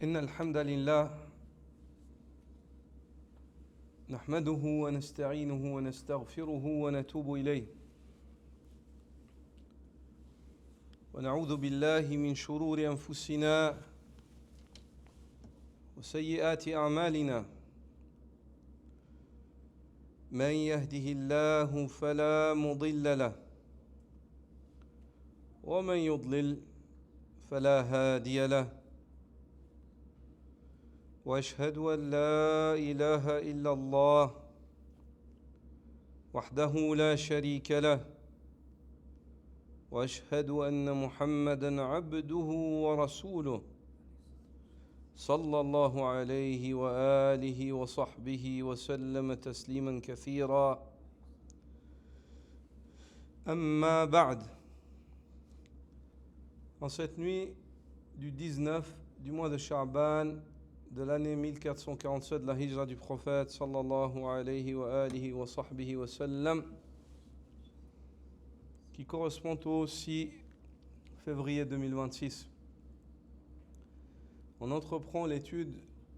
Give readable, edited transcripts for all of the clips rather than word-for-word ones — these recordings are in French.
إن الحمد لله نحمده ونستعينه ونستغفره ونتوب إليه ونعوذ بالله من شرور أنفسنا وسيئات أعمالنا من يهده الله فلا مضل له ومن يضلل فلا هادي له وأشهد أن لا إله إلا الله وحده لا شريك له وأشهد أن محمدًا عبده ورسوله صلى الله عليه وآله وصحبه وسلم تسليمًا كثيرًا أما بعد. En cette nuit du 19 du mois de Sha'ban de l'année 1447 de la hijra du prophète sallallahu alayhi wa alihi wa sahbihi wa sallam, qui correspond au 6 février 2026, on entreprend l'étude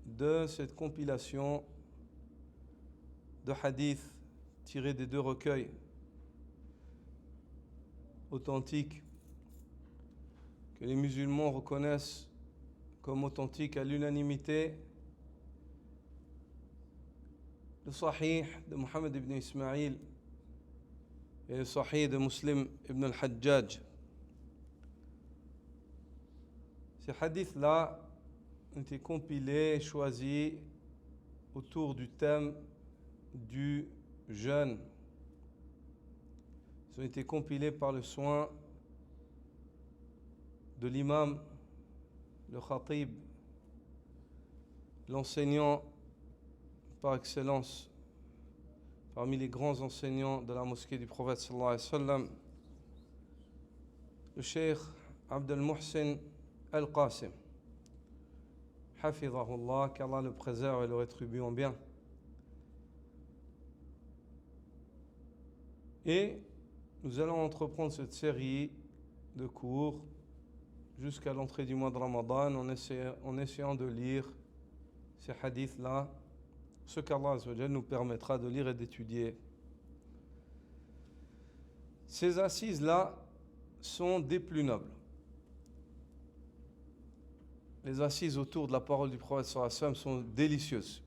de cette compilation de hadiths tirés des deux recueils authentiques que les musulmans reconnaissent comme authentiques à l'unanimité, le Sahih de Mohammed ibn Ismaïl et le Sahih de Muslim ibn al-Hajjaj. Ces hadiths-là ont été compilés et choisis autour du thème du jeûne. Ils ont été compilés par le soin de l'imam, le khatib, l'enseignant par excellence parmi les grands enseignants de la mosquée du prophète sallallahu alayhi wa sallam, le cheikh Abd al-Muhsin al-Qasim, hafidhahullah, qu'Allah le préserve et le rétribue en bien. Et nous allons entreprendre cette série de cours jusqu'à l'entrée du mois de Ramadan en essayant de lire ces hadiths-là, ce qu'Allah Azza wa Jal nous permettra de lire et d'étudier. Ces assises-là sont des plus nobles. Les assises autour de la parole du prophète sallallahu alayhi wa sallam sont délicieuses,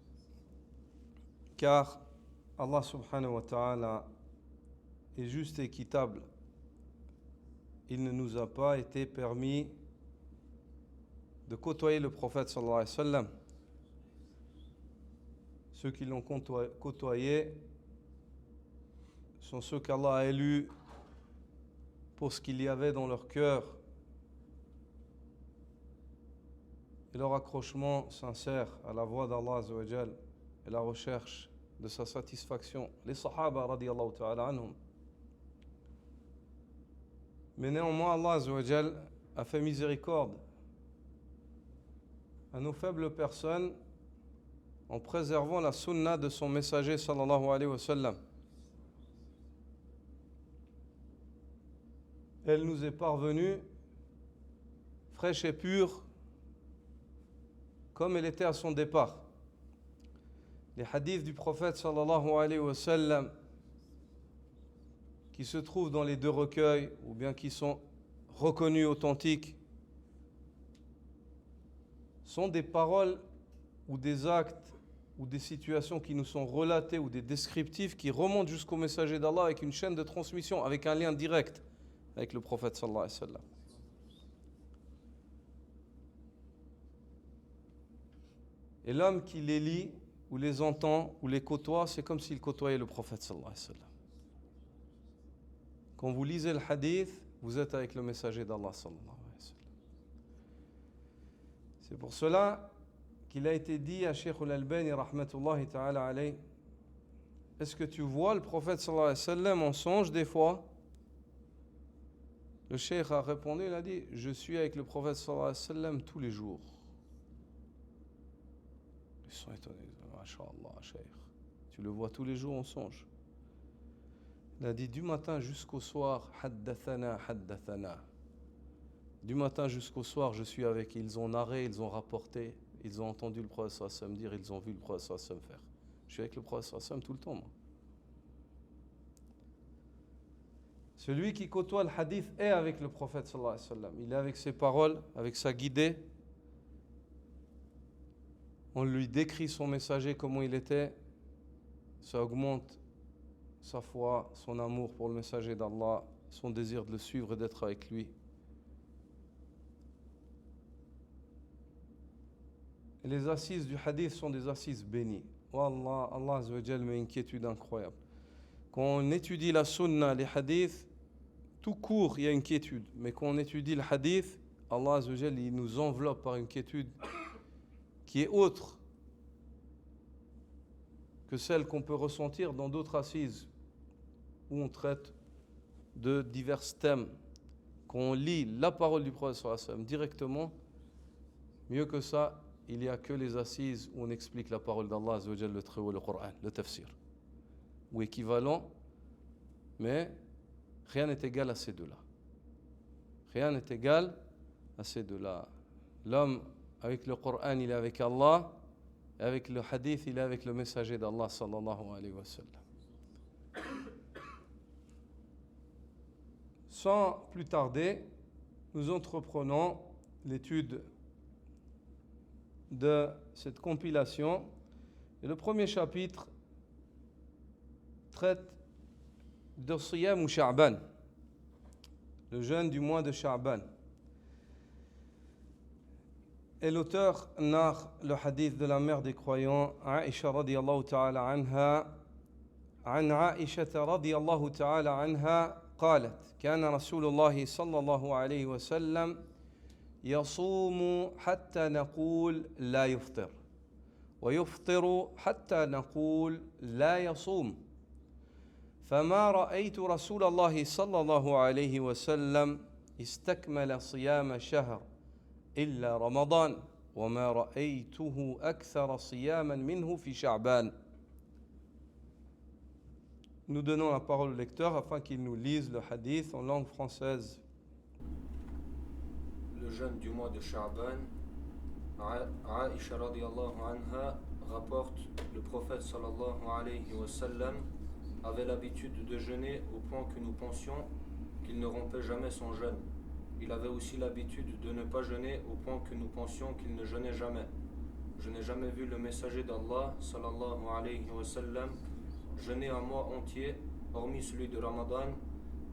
car Allah subhanahu wa ta'ala est juste et équitable. Il ne nous a pas été permis de côtoyer le prophète sallallahu alayhi wa sallam. Ceux qui l'ont côtoyé sont ceux qu'Allah a élus pour ce qu'il y avait dans leur cœur et leur accrochement sincère à la voie d'Allah Azza wa Jal et la recherche de sa satisfaction. Les Sahaba radiyallahu ta'ala anhum. Mais néanmoins, Allah Azza wa Jal a fait miséricorde à nos faibles personnes en préservant la sunna de son messager sallallahu alayhi wa sallam. Elle nous est parvenue fraîche et pure comme elle était à son départ. Les hadiths du prophète sallallahu alayhi wa sallam qui se trouvent dans les deux recueils ou bien qui sont reconnus authentiques sont des paroles ou des actes ou des situations qui nous sont relatées ou des descriptifs qui remontent jusqu'au messager d'Allah avec une chaîne de transmission, avec un lien direct avec le prophète sallallahu alayhi wa sallam. Et l'homme qui les lit ou les entend ou les côtoie, c'est comme s'il côtoyait le prophète sallallahu alayhi wa sallam. Quand vous lisez le hadith, vous êtes avec le messager d'Allah sallallahu alayhi wa sallam. C'est pour cela qu'il a été dit à Cheikh al-Albani rahmatullahi ta'ala alayhi, est-ce que tu vois le prophète sallallahu alayhi wa sallam en songe des fois? Le cheikh a répondu, il a dit, je suis avec le prophète sallallahu alayhi wa sallam tous les jours. Ils sont étonnés, masha'Allah, cheikh, tu le vois tous les jours en songe? Il a dit, du matin jusqu'au soir, haddathana, haddathana. Du matin jusqu'au soir, je suis avec eux. Ils ont narré, ils ont rapporté, ils ont entendu le prophète sallallahu alayhi wa sallam dire, ils ont vu le prophète sallallahu alayhi wa sallam faire. Je suis avec le prophète sallallahu alayhi wa sallam tout le temps, moi. Celui qui côtoie le hadith est avec le prophète sallallahu alayhi wa sallam. Il est avec ses paroles, avec sa guidée. On lui décrit son messager, comment il était. Ça augmente sa foi, son amour pour le messager d'Allah, son désir de le suivre et d'être avec lui. Et les assises du hadith sont des assises bénies. Wallah, Allah Azza wa Jal met une inquiétude incroyable. Quand on étudie la sunna, les hadiths, tout court, il y a une quiétude. Mais quand on étudie le hadith, Allah Azza wa Jal, il nous enveloppe par une quiétude qui est autre que celle qu'on peut ressentir dans d'autres assises où on traite de divers thèmes. Quand on lit la parole du prophète sallallahu alayhi wa sallam directement, mieux que ça, il n'y a que les assises où on explique la parole d'Allah Azza wa Jal, le Très-Haut, le Coran, le tafsir, ou équivalent, mais rien n'est égal à ces deux-là. Rien n'est égal à ces deux-là. L'homme, avec le Coran, il est avec Allah, et avec le hadith, il est avec le messager d'Allah sallallahu alayhi wa sallam. Sans plus tarder, nous entreprenons l'étude de cette compilation. Et le premier chapitre traite de Siyam ou Sha'ban, le jeûne du mois de Sha'ban. Et l'auteur narre le hadith de la mère des croyants, Aïcha radiyallahu ta'ala anha, عن عائشة رضي الله تعالى عنها قالت كان رسول الله صلى الله عليه وسلم يصوم حتى نقول لا يفطر ويفطر حتى نقول لا يصوم فما رأيت رسول الله صلى الله عليه وسلم استكمل صيام شهر إلا رمضان وما رأيته أكثر صياما منه في شعبان. Nous donnons la parole au lecteur afin qu'il nous lise le hadith en langue française. Le jeûne du mois de Sha'ban, Aïcha radiyallahu anha rapporte le prophète sallallahu alayhi wa sallam avait l'habitude de jeûner au point que nous pensions qu'il ne rompait jamais son jeûne. Il avait aussi l'habitude de ne pas jeûner au point que nous pensions qu'il ne jeûnait jamais. Je n'ai jamais vu le messager d'Allah sallallahu alayhi wa sallam jeûner un mois entier, hormis celui de Ramadan,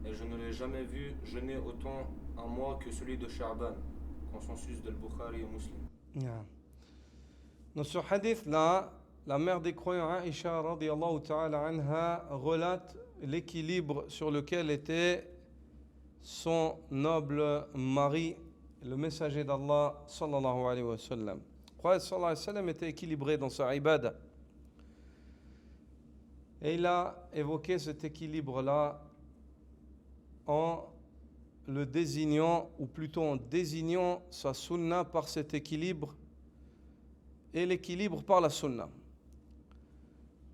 et je ne l'ai jamais vu jeûner autant un mois que celui de Sha'ban. Consensus de Bukhari et Muslim. Yeah. Dans ce hadith-là, la mère des croyants, Aïcha radiyallahu ta'ala anha, relate l'équilibre sur lequel était son noble mari, le messager d'Allah sallallahu alayhi wa sallam. Le prophète sallallahu alayhi wa sallam était équilibré dans sa ibada. Et il a évoqué cet équilibre-là en le désignant, ou plutôt en désignant sa sunna par cet équilibre et l'équilibre par la sunna.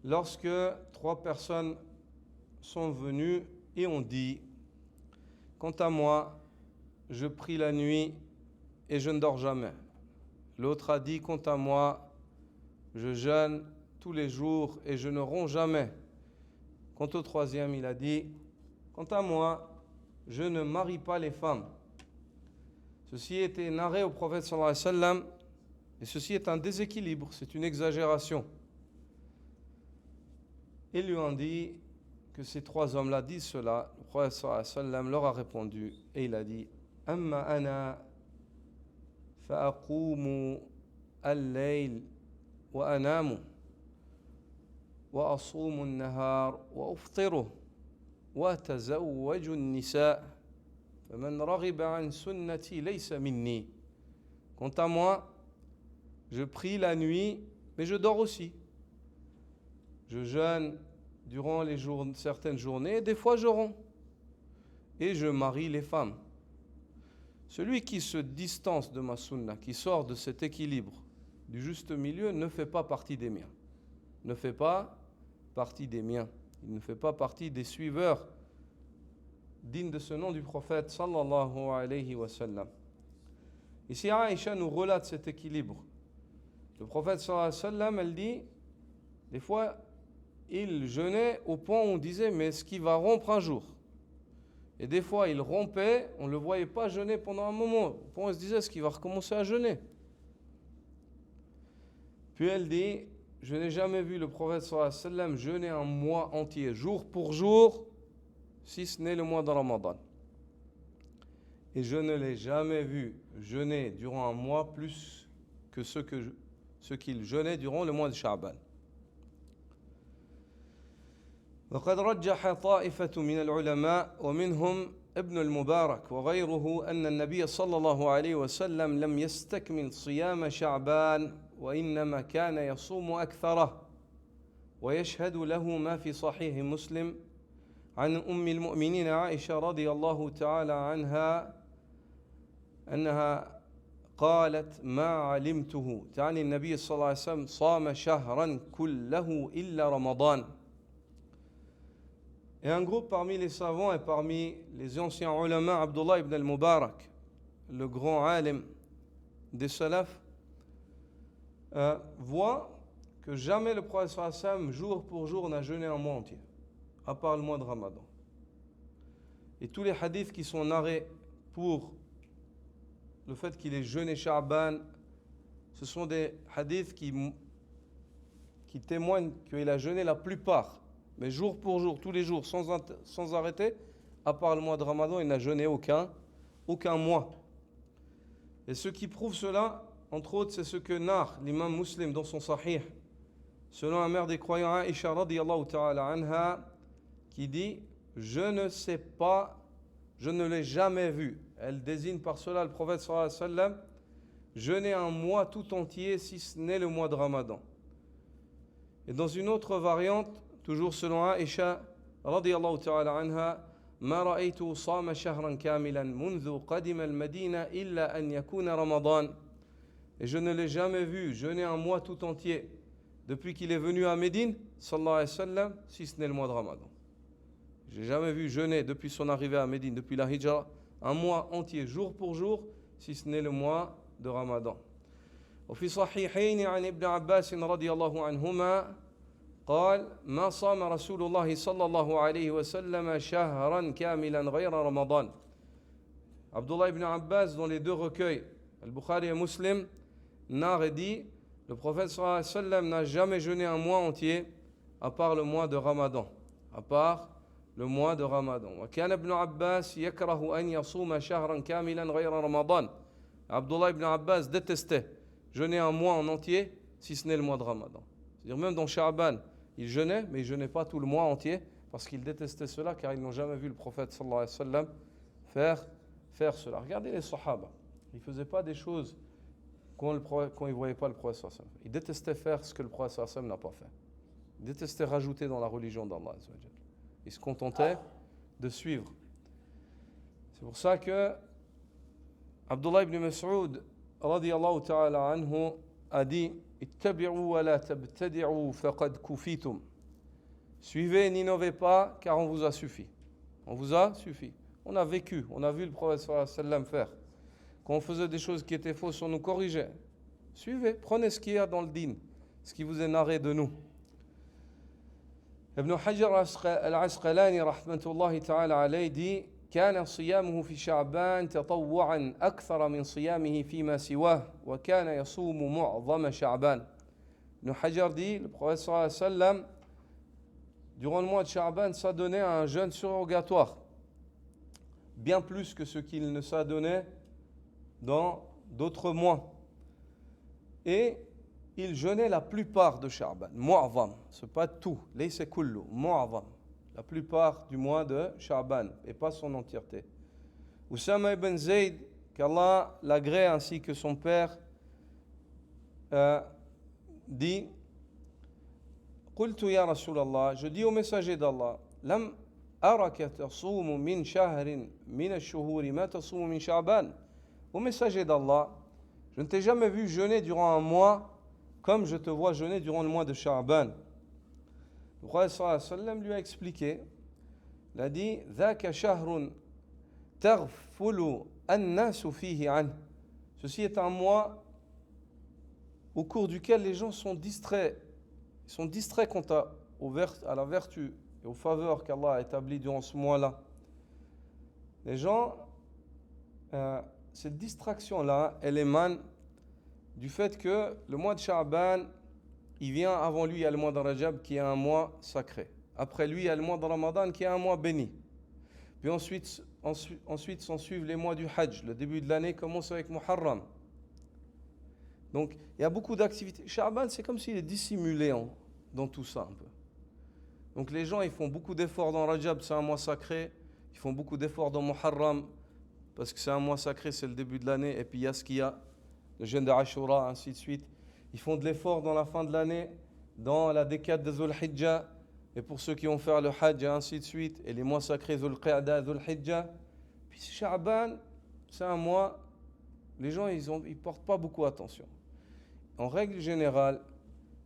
Lorsque trois personnes sont venues et ont dit « Quant à moi, je prie la nuit et je ne dors jamais. » L'autre a dit « Quant à moi, je jeûne tous les jours et je ne romps jamais. » Quant au troisième, il a dit « Quant à moi, je ne marie pas les femmes. » Ceci était narré au prophète sallallahu alayhi wa sallam, et ceci est un déséquilibre, c'est une exagération. Ils lui ont dit que ces trois hommes-là disent cela. Le prophète sallallahu alayhi wa sallam leur a répondu, et il a dit « Amma ana fa'aqumu al-layl wa anamu wa asumu al-nahar wa uftiru وَتَزَوَّجُ النِّسَاءَ فَمَنْ رَغِبَ عَنْ سُنَّتِي لَيْسَ مِنِّي. Quant à moi, je prie la nuit, mais je dors aussi. Je jeûne durant certaines journées, et des fois je romps. Et je marie les femmes. Celui qui se distance de ma sunna, qui sort de cet équilibre, du juste milieu, ne fait pas partie des miens. Ne fait pas partie des miens. Il ne fait pas partie des suiveurs dignes de ce nom du prophète sallallahu alayhi wa sallam. Ici, Aïcha nous relate cet équilibre. Le prophète sallallahu alayhi wa sallam, elle dit, des fois, il jeûnait au point où on disait, mais est-ce qu'il va rompre un jour? Et des fois, il rompait, on ne le voyait pas jeûner pendant un moment. Au point où on se disait, est-ce qu'il va recommencer à jeûner? Puis elle dit, je n'ai jamais vu le prophète sallallahu alayhi wa sallam jeûner un mois entier, jour pour jour, si ce n'est le mois de Ramadan. Et je ne l'ai jamais vu jeûner durant un mois plus que ce qu'il jeûnait durant le mois de Sha'ban. وقد رجح طائفة من العلماء ومنهم ابن المبارك وغيره أن النبي صلى الله عليه وسلم لم يستكمل صيام شعبان وإنما كان يصوم أكثره ويشهد له ما في صحيح مسلم عن أم المؤمنين عائشة رضي الله تعالى عنها أنها قالت ما علمته تعني النبي صلى الله عليه وسلم صام شهرا كله إلا رمضان. Et un groupe parmi les savants et parmi les anciens ulama, Abdullah ibn al-Mubarak, le grand alim des salafs, voit que jamais le prophète sallallahu alayhi wa sallam, jour pour jour, n'a jeûné un mois entier, à part le mois de Ramadan. Et tous les hadiths qui sont narrés pour le fait qu'il ait jeûné Sha'ban, ce sont des hadiths qui témoignent qu'il a jeûné la plupart, mais jour pour jour, tous les jours, sans arrêter, à part le mois de Ramadan, il n'a jeûné aucun mois. Et ce qui prouve cela, entre autres, c'est ce que narre l'imam Muslim dans son Sahih, selon la mère des croyants Aïcha radiyallahu ta'ala anha, qui dit, je ne sais pas, je ne l'ai jamais vu. Elle désigne par cela le prophète sallallahu alayhi wa sallam jeûner un mois tout entier, si ce n'est le mois de Ramadan. Et dans une autre variante, toujours selon Aïcha radiyallahu ta'ala anha, ما رأيت صام شهرا كاملا منذ قدم المدينة إلا أن يكون رمضان. Et je ne l'ai jamais vu jeûner un mois tout entier depuis qu'il est venu à Médine, sallallahu alayhi wa sallam, si ce n'est le mois de Ramadan. Je n'ai jamais vu jeûner depuis son arrivée à Médine, depuis la Hijra, un mois entier, jour pour jour, si ce n'est le mois de Ramadan. وفي صحيحين عن ابن عباس رضي الله عنهما قال ما صام رسول الله صلى الله عليه وسلم شهرا كاملا غير رمضان. Abdullah ibn Abbas, dans les deux recueils, Al-Bukhari et Muslim, narre et dit, le prophète sallallahu alayhi wa sallam n'a jamais jeûné un mois entier à part le mois de Ramadan. À part le mois de Ramadan. وكان ابن عباس يكره أن يصوم شهرا كاملا غير رمضان. Abdullah ibn Abbas détestait jeûner un mois en entier si ce n'est le mois de Ramadan. C'est-à-dire même dans Sha'ban, il jeûnait, mais il ne jeûnait pas tout le mois entier parce qu'il détestait cela car ils n'ont jamais vu le prophète sallallahu alayhi wa sallam faire cela. Regardez les Sahaba. Ils ne faisaient pas des choses quand ils ne voyaient pas le prophète sallallahu alayhi wa sallam. Ils détestaient faire ce que le prophète sallallahu alayhi wa sallam n'a pas fait. Ils détestaient rajouter dans la religion d'Allah. Ils se contentaient de suivre. C'est pour ça que Abdullah ibn Mas'ud radiyallahu ta'ala anhu a dit ittabi'u wa la tabtadi'u faqad kufitum. Suivez, n'innovez pas car on vous a suffi. On vous a suffi. On a vécu, on a vu le prophète sallallahu alayhi wa sallam faire. Quand on faisait des choses qui étaient fausses, on nous corrigeait. Suivez, prenez ce qu'il y a dans le din, ce qui vous est narré de nous. Ibn Hajar al-Asqalani rahmatullahi ta'ala alayhi dit كان صيامه في شعبان تطوعا أكثر من صيامه فيما سواه وكان يصوم معظم شعبان. Ibn Hajar dit, le prophète sallallahu alayhi wa sallam, durant le mois de Sha'ban, s'adonnait à un jeûne surrogatoire, bien plus que ce qu'il ne s'adonnait dans d'autres mois. Et il jeûnait la plupart de Sha'ban, mu'azam, c'est pas tout, laysa kullu, mu'azam, la plupart du mois de Sha'ban, et pas son entièreté. Usama ibn Zayd, qu'Allah l'agrée ainsi que son père, dit قلت يا رسول الله, je dis au messager d'Allah, لم أرك تصوم من شهر من الشهور ما تصوم من شعبان. Au messager d'Allah, je ne t'ai jamais vu jeûner durant un mois comme je te vois jeûner durant le mois de Sha'ban. Le prophète sallallahu alayhi wa sallam lui a expliqué, il a dit ذاك شهر تغفل الناس فيه عنه. Ceci est un mois au cours duquel les gens sont distraits. Ils sont distraits quant à la vertu et aux faveurs qu'Allah a établies durant ce mois-là. Les gens, cette distraction-là, elle émane du fait que le mois de Sha'ban, il vient avant lui, il y a le mois de Rajab qui est un mois sacré. Après lui, il y a le mois de Ramadan qui est un mois béni. Puis ensuite s'en suivent les mois du Hajj. Le début de l'année commence avec Muharram. Donc, il y a beaucoup d'activités. Sha'ban, c'est comme s'il est dissimulé dans tout ça un peu. Donc, les gens, ils font beaucoup d'efforts dans Rajab, c'est un mois sacré. Ils font beaucoup d'efforts dans Muharram, parce que c'est un mois sacré, c'est le début de l'année. Et puis, il y a ce qu'il y a, le jeûne de Ashura, ainsi de suite. Ils font de l'effort dans la fin de l'année, dans la décade de Dhul Hijjah. Et pour ceux qui vont faire le Hajj, et ainsi de suite. Et les mois sacrés, Dhul Qa'da, Dhul Hijjah. Puis, Sha'ban, c'est un mois, les gens, ils portent pas beaucoup attention. En règle générale,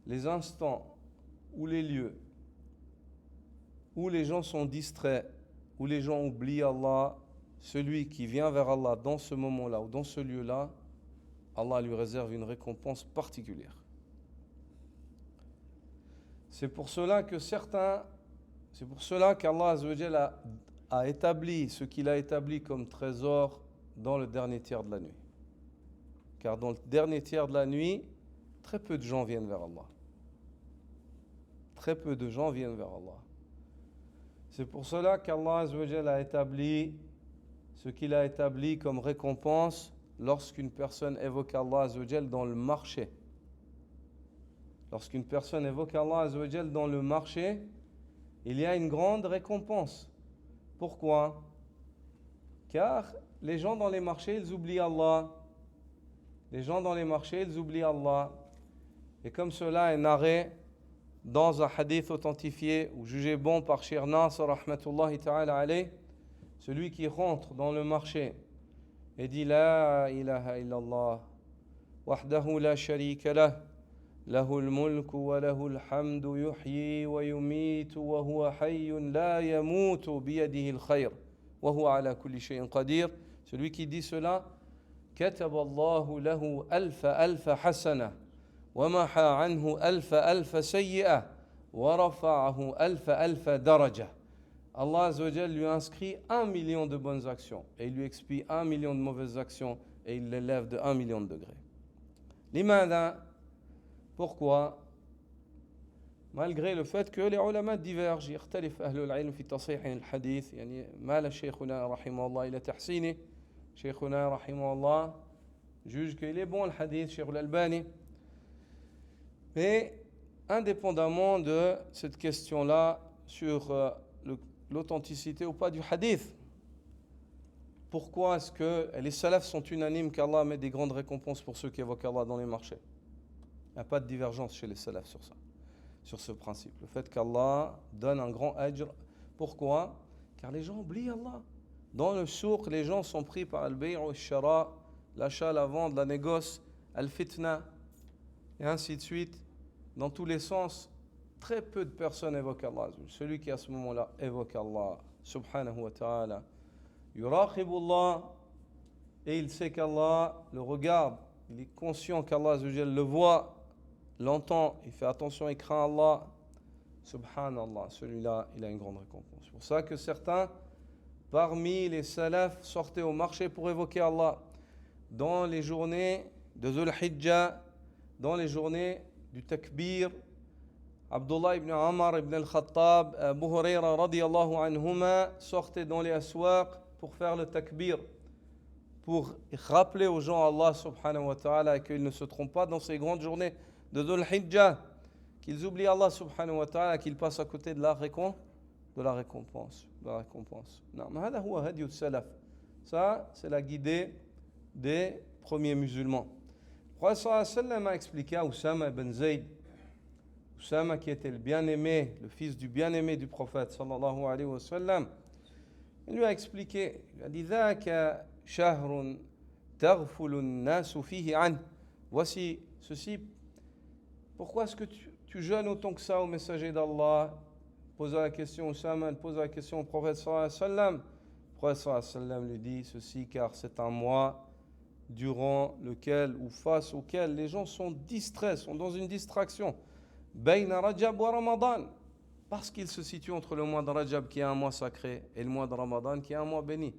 les instants ou les lieux où les gens sont distraits, où les gens oublient Allah, celui qui vient vers Allah dans ce moment-là ou dans ce lieu-là, Allah lui réserve une récompense particulière. C'est pour cela qu'Allah Azzawajal a établi ce qu'il a établi comme trésor dans le dernier tiers de la nuit. Car dans le dernier tiers de la nuit, très peu de gens viennent vers Allah. Très peu de gens viennent vers Allah. C'est pour cela qu'Allah Azzawajal a établi ce qu'il a établi comme récompense lorsqu'une personne évoque Allah Azzawajal dans le marché. Lorsqu'une personne évoque Allah Azzawajal dans le marché, il y a une grande récompense. Pourquoi? Car les gens dans les marchés, ils oublient Allah. Les gens dans les marchés, ils oublient Allah. Et comme cela est narré dans un hadith authentifié ou jugé bon par Cheikh Nasr rahmatullahi ta'ala alayh, celui qui rentre dans le marché et dit La ilaha illallah wahdahu la sharika lah lahul mulku wa lahul hamdu yuhyi wa yumitu wa huwa hayyun la yamutu biyadihi al-khayr wa huwa ala kulli shay'in qadir. Celui qui dit cela, kataballahu lahu alfa hasana ومحى عنه ألف سيئة ورفعه ألف درجة. Allah Azzawajal lui inscrit 1 million de bonnes actions et il lui expie 1 million de mauvaises actions et il l'élève de 1 million de degrés. Limada, pourquoi? Malgré le fait que les ulama divergent, يختلف أهل العلم في تصحيح الحديث، يعني مال شيخنا رحمه الله إلى تحسينه. شيخنا رحمه الله juge qu'il est bon le hadith, Cheikh al-Albani. Mais indépendamment de cette question-là sur l'authenticité ou pas du hadith, pourquoi est-ce que les salafs sont unanimes qu'Allah met des grandes récompenses pour ceux qui évoquent Allah dans les marchés? Il n'y a pas de divergence chez les salafs sur ça, sur ce principe. Le fait qu'Allah donne un grand ajr. Pourquoi? Car les gens oublient Allah. Dans le souk, les gens sont pris par al-bay' ou al-shara, l'achat, la vente, la négoce, al-fitna, et ainsi de suite. Dans tous les sens, très peu de personnes évoquent Allah. Celui qui à ce moment-là évoque Allah, subhanahu wa ta'ala, yuraqibullah, et il sait qu'Allah le regarde, il est conscient qu'Allah le voit, l'entend, il fait attention, il craint Allah, subhanallah, celui-là, il a une grande récompense. C'est pour ça que certains, parmi les salafs, sortaient au marché pour évoquer Allah dans les journées de Dhul Hijjah, dans les journées du takbir. Abdullah ibn Amr ibn al-Khattab, Abu Huraira radiyallahu anhuma sortaient dans les aswaq pour faire le takbir, pour rappeler aux gens Allah subhanahu wa ta'ala et qu'ils ne se trompent pas dans ces grandes journées de Dhul Hijjah, qu'ils oublient Allah subhanahu wa ta'ala, qu'ils passent à côté de la récompense. Ça, c'est la guidée des premiers musulmans. Le prophète sallallahu alayhi wa sallam a expliqué à Oussama ibn Zayd, Oussama qui était le bien-aimé, le fils du bien-aimé du prophète sallallahu alayhi wa sallam, il lui a expliqué, il a dit Dhaka shahrun taghfulu an-nasu fihi an. Voici ceci. Pourquoi est-ce que tu jeûnes autant que ça au messager d'Allah? Posa la question Oussama, posa la question au prophète sallallahu alayhi wa sallam. Le prophète sallallahu alayhi wa sallam lui dit ceci car c'est un mois durant lequel ou face auquel les gens sont distraits, sont dans une distraction. Bayna Rajab wa Ramadan. Parce qu'il se situe entre le mois de Rajab qui est un mois sacré et le mois de Ramadan qui est un mois béni.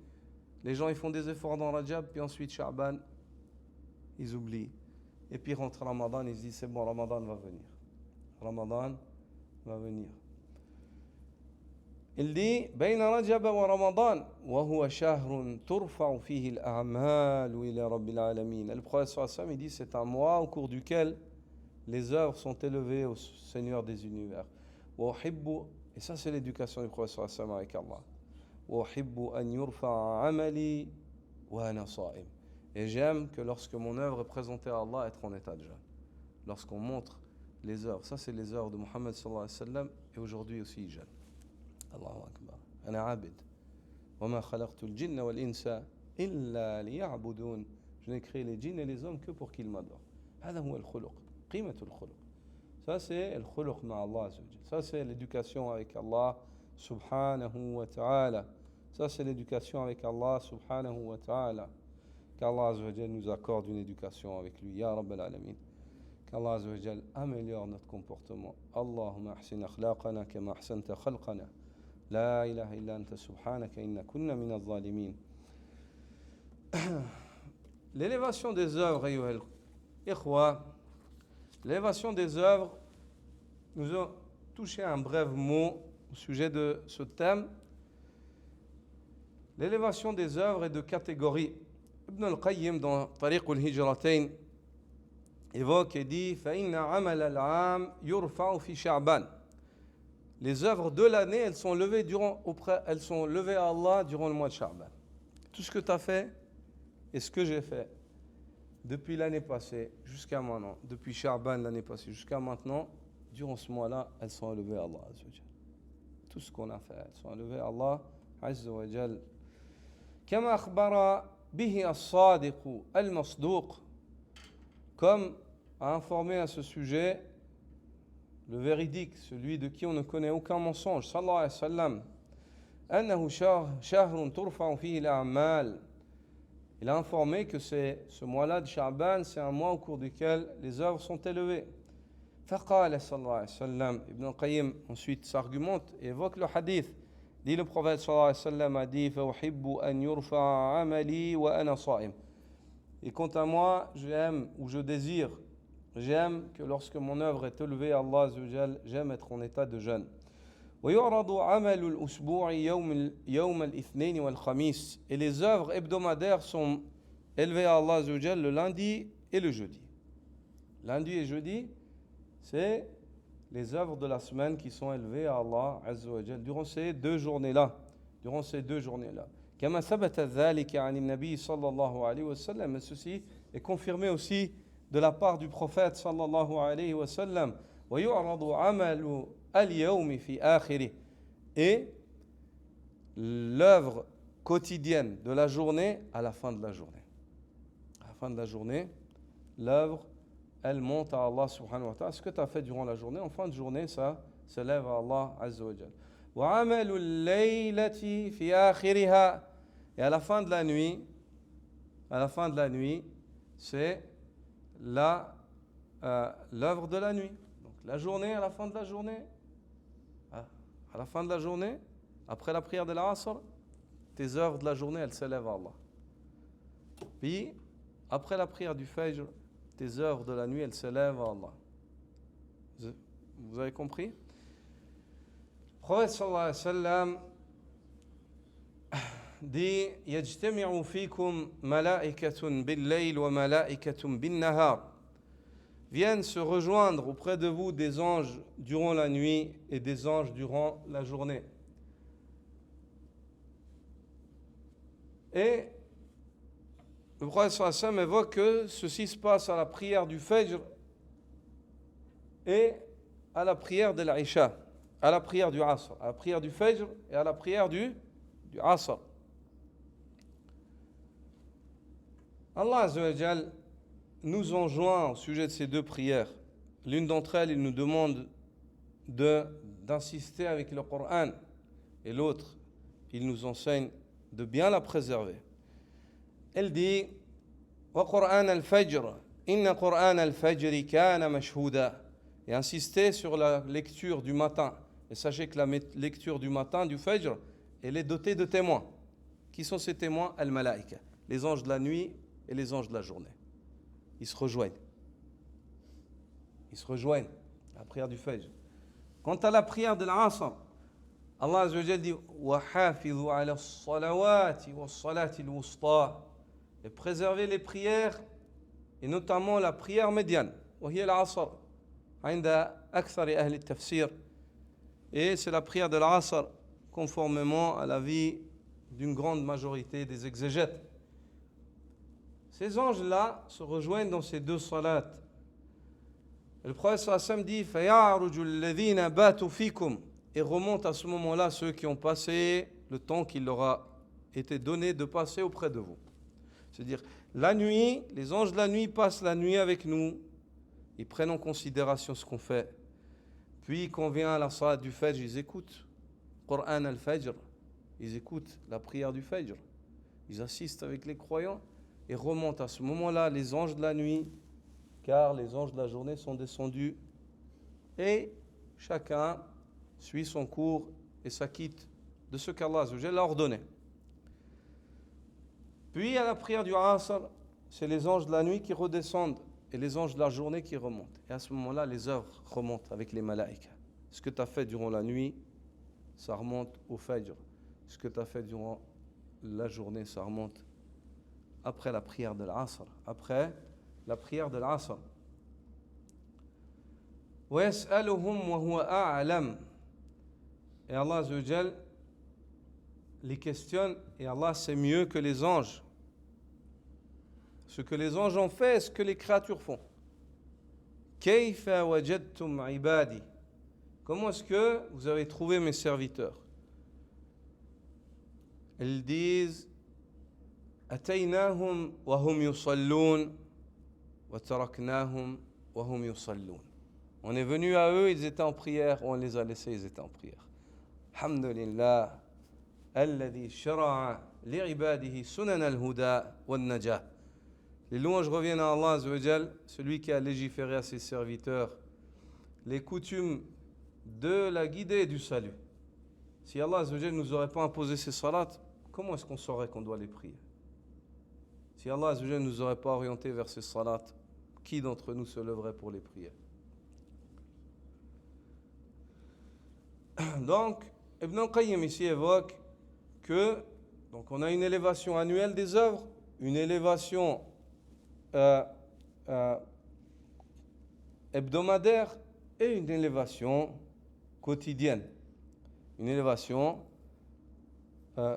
Les gens ils font des efforts dans Rajab, puis ensuite Sha'ban, ils oublient. Et puis rentre Ramadan, ils se disent c'est bon, Ramadan va venir. Ramadan va venir. Il dit بين رجب ورمضان وهو شهر ترفع فيه الأعمال إلى رب العالمين. Le prophète sallallahu alayhi wa sallam, il dit c'est un mois au cours duquel les œuvres sont élevées au Seigneur des univers. وأحب, et ça c'est l'éducation du prophète sallallahu alayhi wa sallam avec Allah. وأحب أن يرفع عملي وأنا صائم. Et j'aime que lorsque mon œuvre est présentée à Allah, être en état de jeûne. Lorsqu'on montre les œuvres, ça c'est les œuvres de Muhammad sallallahu alayhi wa sallam, et aujourd'hui aussi il jeûne. Allahu Akbar. Ana abid. Wa ma khalaqtu al-jinna wal-insa illa liya'budun. Je n'ai créé les djinns et les hommes que pour qu'ils m'adorent. هذا هو الخلق. قيمة الخلق. Ça c'est le khuluq ma Allah azza wa jalla. Ça c'est l'éducation avec Allah subhanahu wa ta'ala. Ça c'est l'éducation avec Allah subhanahu wa ta'ala. Qu'Allah azza wa jalla nous accorde une éducation avec lui. Ya Rabbal Alamin. Qu'Allah azza wa jalla améliore notre comportement. Allahumma ahsin akhlaqana kama ahsanta khalqana. La ilaha illa anta subhanaka inna kunna min al-zalimin. L'élévation des œuvres, ayyuhal ikhwa, l'élévation des œuvres, nous avons touché un bref mot au sujet de ce thème. L'élévation des œuvres est de catégorie. Ibn al-Qayyim dans Tariq al-Hijratain évoque et dit فَإِنَّ عَمَلَ الْعَامِ يُرْفَعُ فِي شَعْبَانِ. Les œuvres de l'année, elles sont levées à Allah durant le mois de Sha'ban. Tout ce que tu as fait et ce que j'ai fait depuis l'année passée jusqu'à maintenant, depuis Sha'ban l'année passée jusqu'à maintenant, durant ce mois-là, elles sont élevées à Allah Azza wa Jal. Tout ce qu'on a fait, elles sont élevées à Allah Azza wa Jal. كما أخبر به الصادق المصدوق, comme a informé à ce sujet le véridique, celui de qui on ne connaît aucun mensonge, sallallahu alayhi wa sallam, أنه شهر ترفع فيه الأعمال. Il a informé que ce mois-là de Sha'ban, c'est un mois au cours duquel les œuvres sont élevées. فقال صلى الله عليه وسلم, Ibn al-Qayyim ensuite s'argumente et évoque le hadith. Dit le prophète sallallahu alayhi wa sallam a dit فأحب أن يرفع عملي وأنا صائم. Et quant à moi, j'aime ou je désire, j'aime que lorsque mon œuvre est élevée à Allah Azza wa Jal, j'aime être en état de jeûne. ويعرض عمل الأسبوع يوم الاثنين والخميس. Et les œuvres hebdomadaires sont élevées à Allah Azza wa Jal le lundi et le jeudi. Lundi et jeudi, c'est les œuvres de la semaine qui sont élevées à Allah Azza wa Jal durant ces deux journées-là. كما ثبت ذلك عن النبي صلى الله عليه وسلم. Ceci est confirmé aussi de la part du prophète صلى الله عليه وسلم. ويعرض عمل اليوم في آخره. Et l'œuvre quotidienne de la journée à la fin de la journée. À la fin de la journée, l'œuvre, elle monte à Allah subhanahu wa ta'ala. Ce que tu as fait durant la journée, en fin de journée, ça s'élève à Allah azza wa jal. وعمل الليلة في آخرها. Et à la fin de la nuit, c'est l'œuvre de la nuit. Donc la journée, à la fin de la journée, après la prière de l'Asr, tes œuvres de la journée, elles s'élèvent à Allah. Puis, après la prière du Fajr, tes œuvres de la nuit, elles s'élèvent à Allah. Vous avez compris? Le prophète sallallahu alayhi wa sallam dit يجتمع فيكم ملائكة بالليل وملائكة بالنهار. Viennent se rejoindre auprès de vous des anges durant la nuit et des anges durant la journée. Et le prophète sallallahu alayhi wa sallam évoque que ceci se passe à la prière du Fajr et à la prière de l'Isha, à la prière du Asr, à la prière du Fajr et à la prière du Asr. Allah Azza wa Jal nous enjoint au sujet de ces deux prières. L'une d'entre elles, il nous demande d'insister avec le Coran, et l'autre, il nous enseigne de bien la préserver. Elle dit وقرآن الفجر إن قرآن الفجر كان مشهودا. Et insister sur la lecture du matin. Et sachez que la lecture du matin, du Fajr, elle est dotée de témoins. Qui sont ces témoins? Al-Malaïka, les anges de la nuit et les anges de la journée. Ils se rejoignent. Ils se rejoignent. La prière du Fajr. Quant à la prière de l'Asr, Allah Azza wa Jalla dit وَحَافِظُوا عَلَى الصَّلَوَاتِ وَالصَّلَاةِ الْوُسْطَى. Et préserver les prières, et notamment la prière médiane. وهي العصر عند أكثر أهل التفسير. Et c'est la prière de l'Asr, conformément à l'avis d'une grande majorité des exégètes. Ces anges-là se rejoignent dans ces deux salats. Le prophète sallallahu alayhi wa sallam dit فَيَعْرُجُ الَّذِينَ بَاتُوا فِيكُمْ. Et remontent à ce moment-là ceux qui ont passé le temps qu'il leur a été donné de passer auprès de vous. C'est-à-dire, la nuit, les anges de la nuit passent la nuit avec nous, ils prennent en considération ce qu'on fait. Puis, quand vient à la salat du Fajr, ils écoutent Qur'an al-Fajr, ils écoutent la prière du Fajr, ils assistent avec les croyants et remontent à ce moment-là les anges de la nuit, car les anges de la journée sont descendus et chacun suit son cours et s'acquitte de ce qu'Allah Azza wa Jalla a ordonné. Puis à la prière du Asr, c'est les anges de la nuit qui redescendent et les anges de la journée qui remontent. Et à ce moment-là, les œuvres remontent avec les malaïkas. Ce que tu as fait durant la nuit, ça remonte au Fajr. Ce que tu as fait durant la journée, ça remonte après la prière de l'Asr. Après la prière de l'Asr. وَيَسْأَلُهُمْ وَهُوَ أَعْلَمُ. Et Allah Azza wa Jal les questionne, et Allah sait mieux que les anges. Ce que les anges ont fait, ce que les créatures font. كَيْفَ وَجَدْتُمْ عِبَادِي. Comment est-ce que vous avez trouvé mes serviteurs? Ils disent أَتَيْنَاهُمْ وَهُمْ يُصَلُّونَ وَتَرَكْنَاهُمْ وَهُمْ يُصَلُّونَ. On est venu à eux, ils étaient en prière, on les a laissés, ils étaient en prière. Alhamdulillah, alladhi shara'a li'ibadihi sunan al-huda wan-najah. Les louanges reviennent à Allah Azza wa Jal, celui qui a légiféré à ses serviteurs les coutumes de la guidée et du salut. Si Allah Azza wa Jal ne nous aurait pas imposé ces salats, comment est-ce qu'on saurait qu'on doit les prier? Si Allah Azza wa Jal ne nous aurait pas orienté vers ces salats, qui d'entre nous se lèverait pour les prier? Donc, Ibn al-Qayyim ici évoque que donc on a une élévation annuelle des œuvres, une élévation hebdomadaire et une élévation quotidienne. Une élévation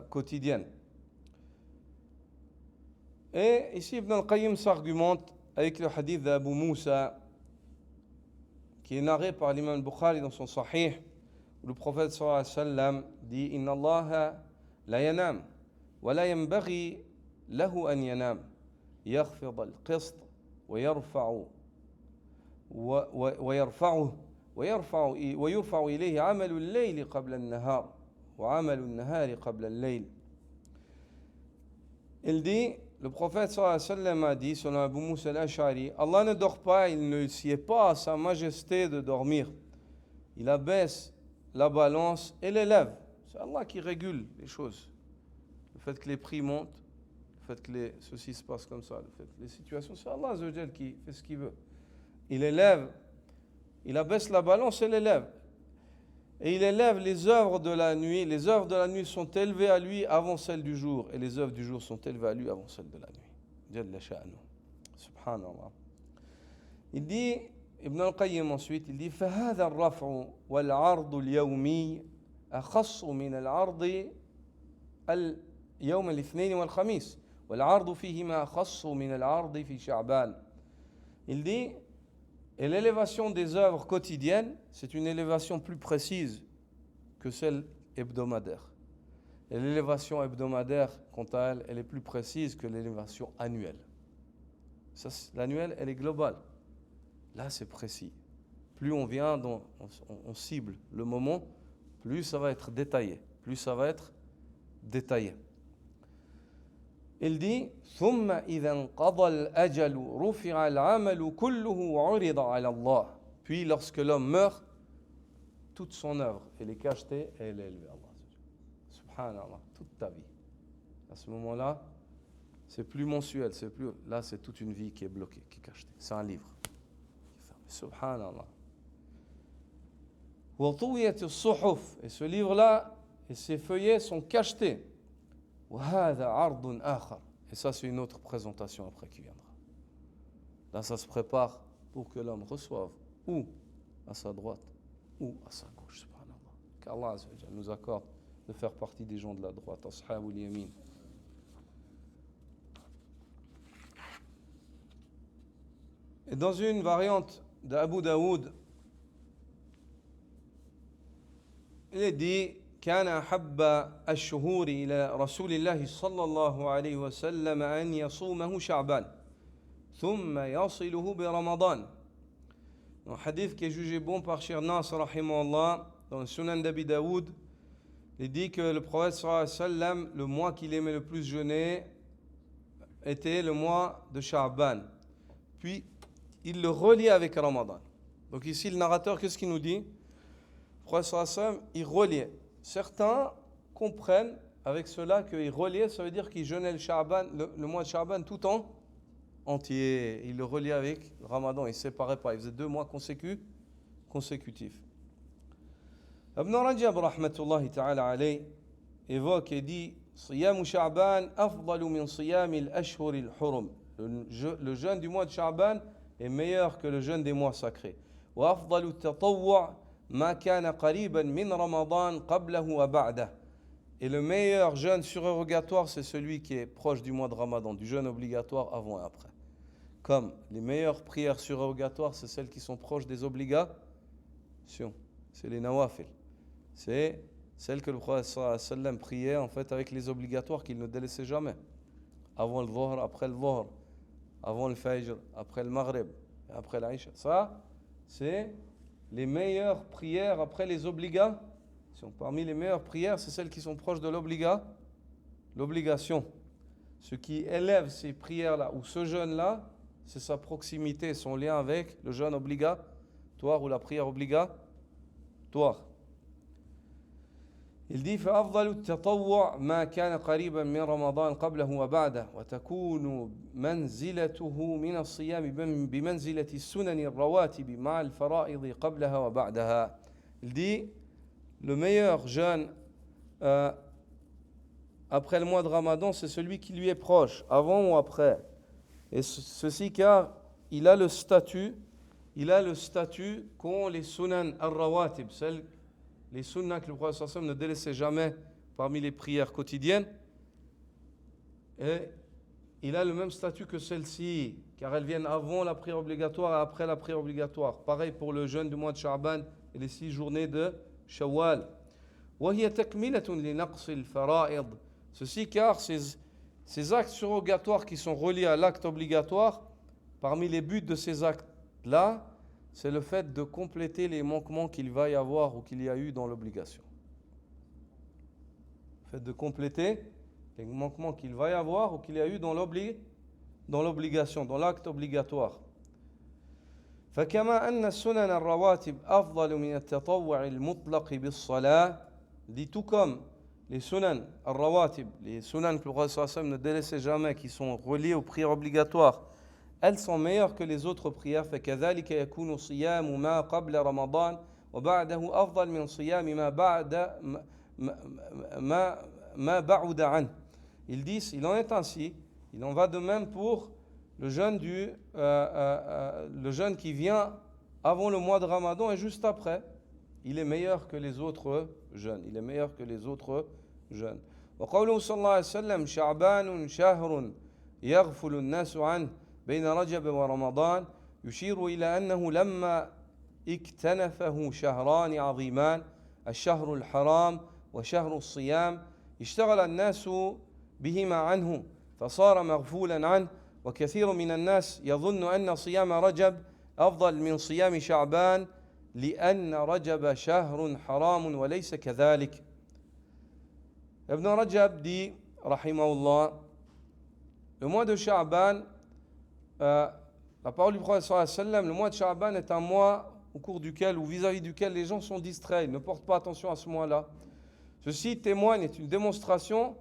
quotidienne. Et ici Ibn al-Qayyim s'argumente avec le hadith d'Abu Moussa qui est narré par l'imam al-Bukhari dans son Sahih. Le prophète sallallahu alayhi wa sallam dit Inna Allah la yanam wa la yanbaghi lahu an yanam yakhfid al-qist wa yarfa'u ويرفع إليه عمل الليل قبل النهار وعمل النهار قبل الليل. Il dit, le prophète sallallahu alayhi wa sallam a dit, selon Abu Moussa al-Ash'ari, Allah ne dort pas, il ne sied pas à sa majesté de dormir. Il abaisse la balance et l'élève. C'est Allah qui régule les choses. Le fait que les prix montent, le fait que ceci se passe comme ça, le fait que les situations, c'est Allah Azza wa Jal qui fait ce qu'il veut. Il élève, il abaisse la balance et l'élève. Et il élève les œuvres de la nuit. Les œuvres de la nuit sont élevées à lui avant celles du jour. Et les œuvres du jour sont élevées à lui avant celles de la nuit. Jalla sha'nu. Subhanallah. Il dit, Ibn al-Qayyim ensuite, il dit فهذا الرفع والعرض اليومي أخص من العرض اليوم الاثنين والخميس والعرض فيهما أخص من العرض في شعبان. Il dit, et l'élévation des œuvres quotidiennes, c'est une élévation plus précise que celle hebdomadaire. Et l'élévation hebdomadaire, quant à elle, elle est plus précise que l'élévation annuelle. Ça, l'annuelle, elle est globale. Là, c'est précis. Plus on vient, on cible le moment, plus ça va être détaillé. Plus ça va être détaillé. Il dit ثم إذا انقضى الأجل رفع العمل كله وعرض على الله. Puis lorsque l'homme meurt, toute son œuvre, elle est cachetée et elle est élevée à Allah. Subhanallah, toute ta vie. À ce moment-là, c'est plus mensuel, c'est plus. Là, c'est toute une vie qui est bloquée, qui est cachetée. C'est un livre. Subhanallah. وطويت الصحف. Et ce livre-là et ces feuillets sont cachetés. وهذا عرض آخر. Et ça, c'est une autre présentation après qui viendra. Là, ça se prépare pour que l'homme reçoive ou à sa droite ou à sa gauche. Subhanallah. Qu'Allah Azza wa Jalla nous accorde de faire partie des gens de la droite. Ashabul yamin. Et dans une variante d'Abu Daoud, il est dit كان أحب الشهور إلى رسول الله صلى الله عليه وسلم أن يصومه شعبان ثم يصله برمضان. Un hadith qui est jugé bon par Shir Nasr rahimahullah dans le Sunan d'Abi Daoud, il dit que le prophète sallallahu alayhi wa sallam, le mois qu'il aimait le plus jeûner était le mois de Sha'ban. Puis il le relie avec Ramadan. Donc ici le narrateur, qu'est-ce qu'il nous dit? Le prophète sallallahu alayhi wa sallam, il reliait. Certains comprennent avec cela qu'il reliait, ça veut dire qu'il jeûnait le mois de Sha'ban tout entier. Il le reliait avec le Ramadan, il ne séparait pas, il faisait 2 mois consécutifs. Ibn Rajab rahmatullahi ta'ala alayh évoque et dit Siyamu Sha'ban afdalu min siyami al-ashhur al-hurum. Le jeûne du mois de Sha'ban est meilleur que le jeûne des mois sacrés. Wa afdalu at-tatawwu' ma kana qariban min Ramadan qablahu wa ba'dah. Et le meilleur jeûne surérogatoire, c'est celui qui est proche du mois de Ramadan, du jeûne obligatoire avant et après. Comme les meilleures prières surérogatoires, c'est celles qui sont proches des obligations. C'est les nawafil. C'est celles que le prophète sallallahu alayhi wa sallam priait en fait avec les obligatoires qu'il ne délaissait jamais. Avant le dhuhr, après le dhuhr, avant le fajr, après le maghrib, après l'isha. Ça, c'est les meilleures prières après les obligations. Parmi les meilleures prières, c'est celles qui sont proches de l'obligation. Ce qui élève ces prières-là ou ce jeûne-là, c'est sa proximité, son lien avec le jeûne obligatoire ou la prière obligatoire. Il dit فأفضل التطوع ما كان قريبا من رمضان قبله وبعده وتكون منزلته من الصيام بمنزلة السنن الرواتب مع الفرائض قبلها وبعدها. Il dit le meilleur jeûne après le mois de Ramadan, c'est celui qui lui est proche, avant ou après. Et ceci car il a le statut qu'ont les sunan al-rawatib, les sunnahs que le prophète sallallahu alayhi wa sallam ne délaissait jamais parmi les prières quotidiennes. Et il a le même statut que celles-ci, car elles viennent avant la prière obligatoire et après la prière obligatoire. Pareil pour le jeûne du mois de Sha'ban et les 6 journées de Shawwal. وهي تكملة لنقص الفرائض. Ceci car ces actes surrogatoires qui sont reliés à l'acte obligatoire, parmi les buts de ces actes-là, c'est le fait de compléter les manquements qu'il va y avoir ou qu'il y a eu dans l'obligation. Le fait de compléter les manquements qu'il va y avoir ou qu'il y a eu dans l'obligation, dans l'acte obligatoire. فكما أن السنن الرواتب أفضل من التطوع المطلق بالصلاة. Dit tout comme les sunan al-rawatib, les sunan que le prophète sallallahu alayhi wa sallam ne délaissait jamais, qui sont reliés aux prières obligatoires, elles sont meilleures que les autres prières. فكذلك يكون صيام ما قبل رمضان وبعده أفضل من صيام ما بعد عنه. Ils disent, il en est ainsi, il en va de même pour le jeûne qui vient avant le mois de Ramadan et juste après. Il est meilleur que les autres jeûnes. Il est meilleur que les autres jeûnes. وقوله صلى الله عليه وسلم شعبان شهر يغفل الناس عنه بين رجب ورمضان يشير إلى أنه لما اكتنفه شهران عظيمان الشهر الحرام وشهر الصيام اشتغل الناس بهما عنه فصار مغفولا عنه وكثير من الناس يظن أن صيام رجب أفضل من صيام شعبان لأن رجب شهر حرام وليس كذلك. Ibn Rajab dit, rahimahullah, le mois de Sha'ban, la parole du prophète sallallahu alayhi wa sallam, le mois de Sha'ban est un mois au cours duquel ou vis-à-vis duquel les gens sont distraits, ils ne portent pas attention à ce mois-là. Ceci témoigne, est une démonstration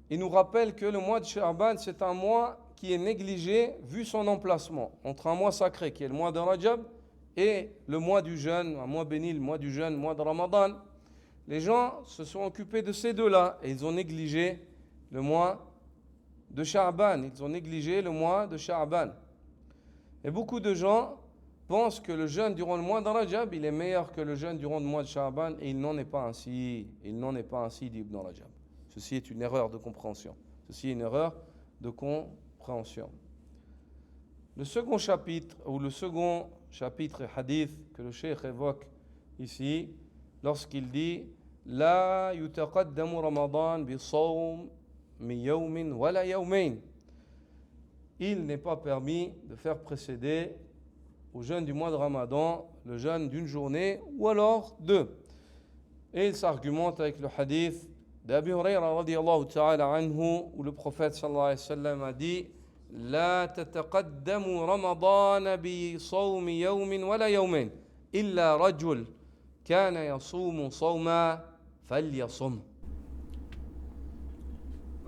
et nous rappelle que le mois de Sha'ban, c'est un mois qui est négligé vu son emplacement entre un mois sacré qui est le mois de Rajab et le mois du jeûne, un mois béni, le mois du jeûne, le mois de Ramadan. Les gens se sont occupés de ces deux-là et ils ont négligé le mois de Sha'ban. Ils ont négligé le mois de Sha'ban. Et beaucoup de gens pensent que le jeûne durant le mois de Rajab, il est meilleur que le jeûne durant le mois de Sha'ban et il n'en est pas ainsi. Il n'en est pas ainsi, dit Ibn Rajab. Ceci est une erreur de compréhension. Ceci est une erreur de compréhension. Le second chapitre, ou le second chapitre et hadith que le cheikh évoque ici, lorsqu'il dit La yutaqaddamu Ramadan bi sawm mi yawmin wala yawmain. Il n'est pas permis de faire précéder au jeûne du mois de Ramadan le jeûne d'une journée ou alors deux. Et il s'argumente avec le hadith d'Abi Hurayra radiyallahu ta'ala anhu où le prophète sallallahu alayhi wa sallam a dit La tataqaddamu Ramadan bi sawmi yawmin wala yawmain illa rajul kana yasumu sawma falyasum.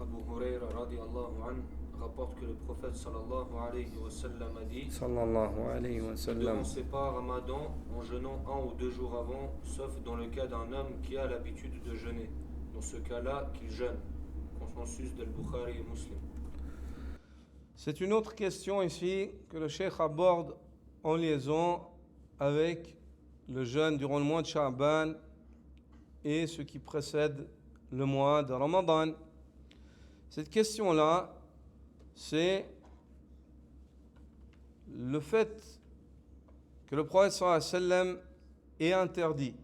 Abu Hurayra radiyallahu anhu rapporte que le prophète sallallahu alayhi wa sallam a dit Sallallahu alayhi wa Ne sallam. commencez pas Ramadan en jeûnant 1 ou 2 jours avant, sauf dans le cas d'un homme qui a l'habitude de jeûner. Dans ce cas-là, qu'il jeûne. Consensus d'Al-Bukhari et Muslim. C'est une autre question ici que le cheikh aborde en liaison avec le jeûne durant le mois de Sha'ban et ce qui précède le mois de Ramadan. Cette question-là, c'est le fait que le prophète sallallahu alayhi wa sallam est interdit.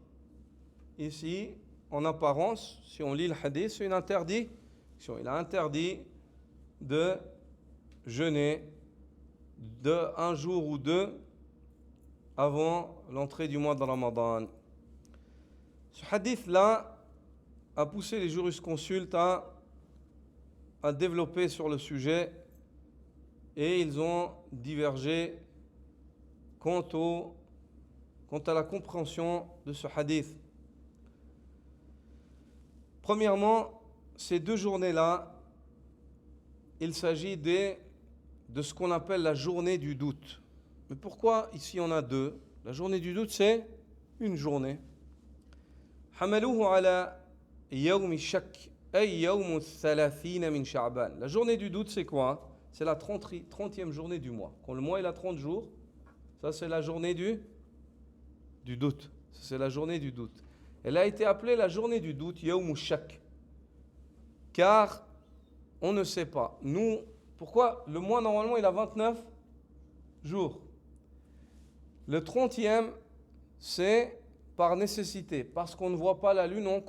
Ici, en apparence, si on lit le hadith, c'est une interdiction. Il a interdit de jeûner de un jour ou deux avant l'entrée du mois de Ramadan. Ce hadith-là a poussé les jurisconsultes à développer sur le sujet et ils ont divergé quant à la compréhension de ce hadith. Premièrement, ces deux journées-là, il s'agit de ce qu'on appelle la journée du doute. Mais pourquoi ici on a deux? La journée du doute, c'est une journée. حملوه على يوم الشك أي يوم الثلاثين من شعبان. La journée du doute, c'est quoi? C'est la 30e journée du mois. Quand le mois il a 30 jours, ça c'est la journée du doute. C'est la journée du doute. Elle a été appelée la journée du doute, Yawm Shak. Car on ne sait pas. Nous, pourquoi le mois normalement il a 29 jours. Le 30e, c'est par nécessité, parce qu'on ne voit pas la lune en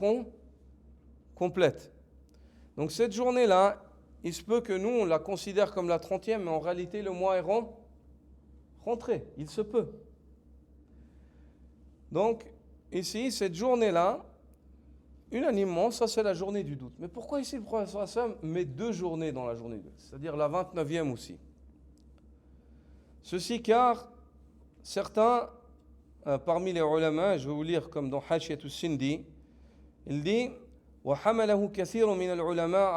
complète. Donc cette journée-là, il se peut que nous, on la considère comme la 30e, mais en réalité, le mois est rentré. Il se peut. Donc, ici, cette journée-là, unanimement, ça c'est la journée du doute. Mais pourquoi ici le prophète sallallahu alayhi wa sallam met deux journées dans la journée du doute, c'est-à-dire la 29e aussi? Ceci car certains, parmi les ulama, je vais vous lire comme dans Hashiyat al-Sindi, il dit وحمله كثير من العلماء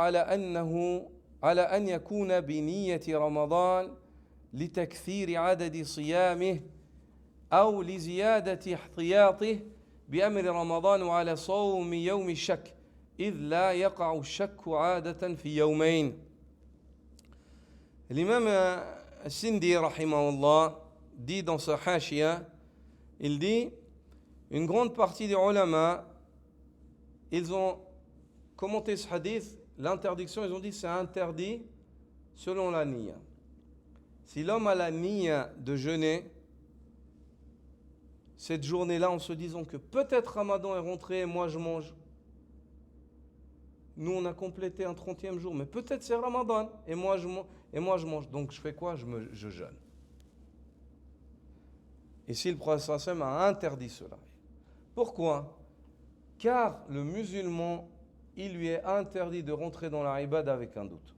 على أن يكون بنية رمضان لتكثير عدد صيامه أو لزيادة احتياطه بأمر رمضان وعلى صوم يوم الشك إذ لا يقع الشك عادة في يومين. L'imam Sindi rahimahullah dit dans sa hashia, il dit une grande partie des ulama, ils ont commenté ce hadith, l'interdiction, ils ont dit c'est interdit selon la niya. Si l'homme a la niya de jeûner cette journée-là en se disant que peut-être Ramadan est rentré et moi je mange, nous on a complété un 30e jour, mais peut-être c'est Ramadan et moi je mange, donc je fais quoi? Je jeûne. Ici le prophète sallallahu alayhi wa sallam a interdit cela. Pourquoi? Car le musulman, il lui est interdit de rentrer dans la ibad avec un doute.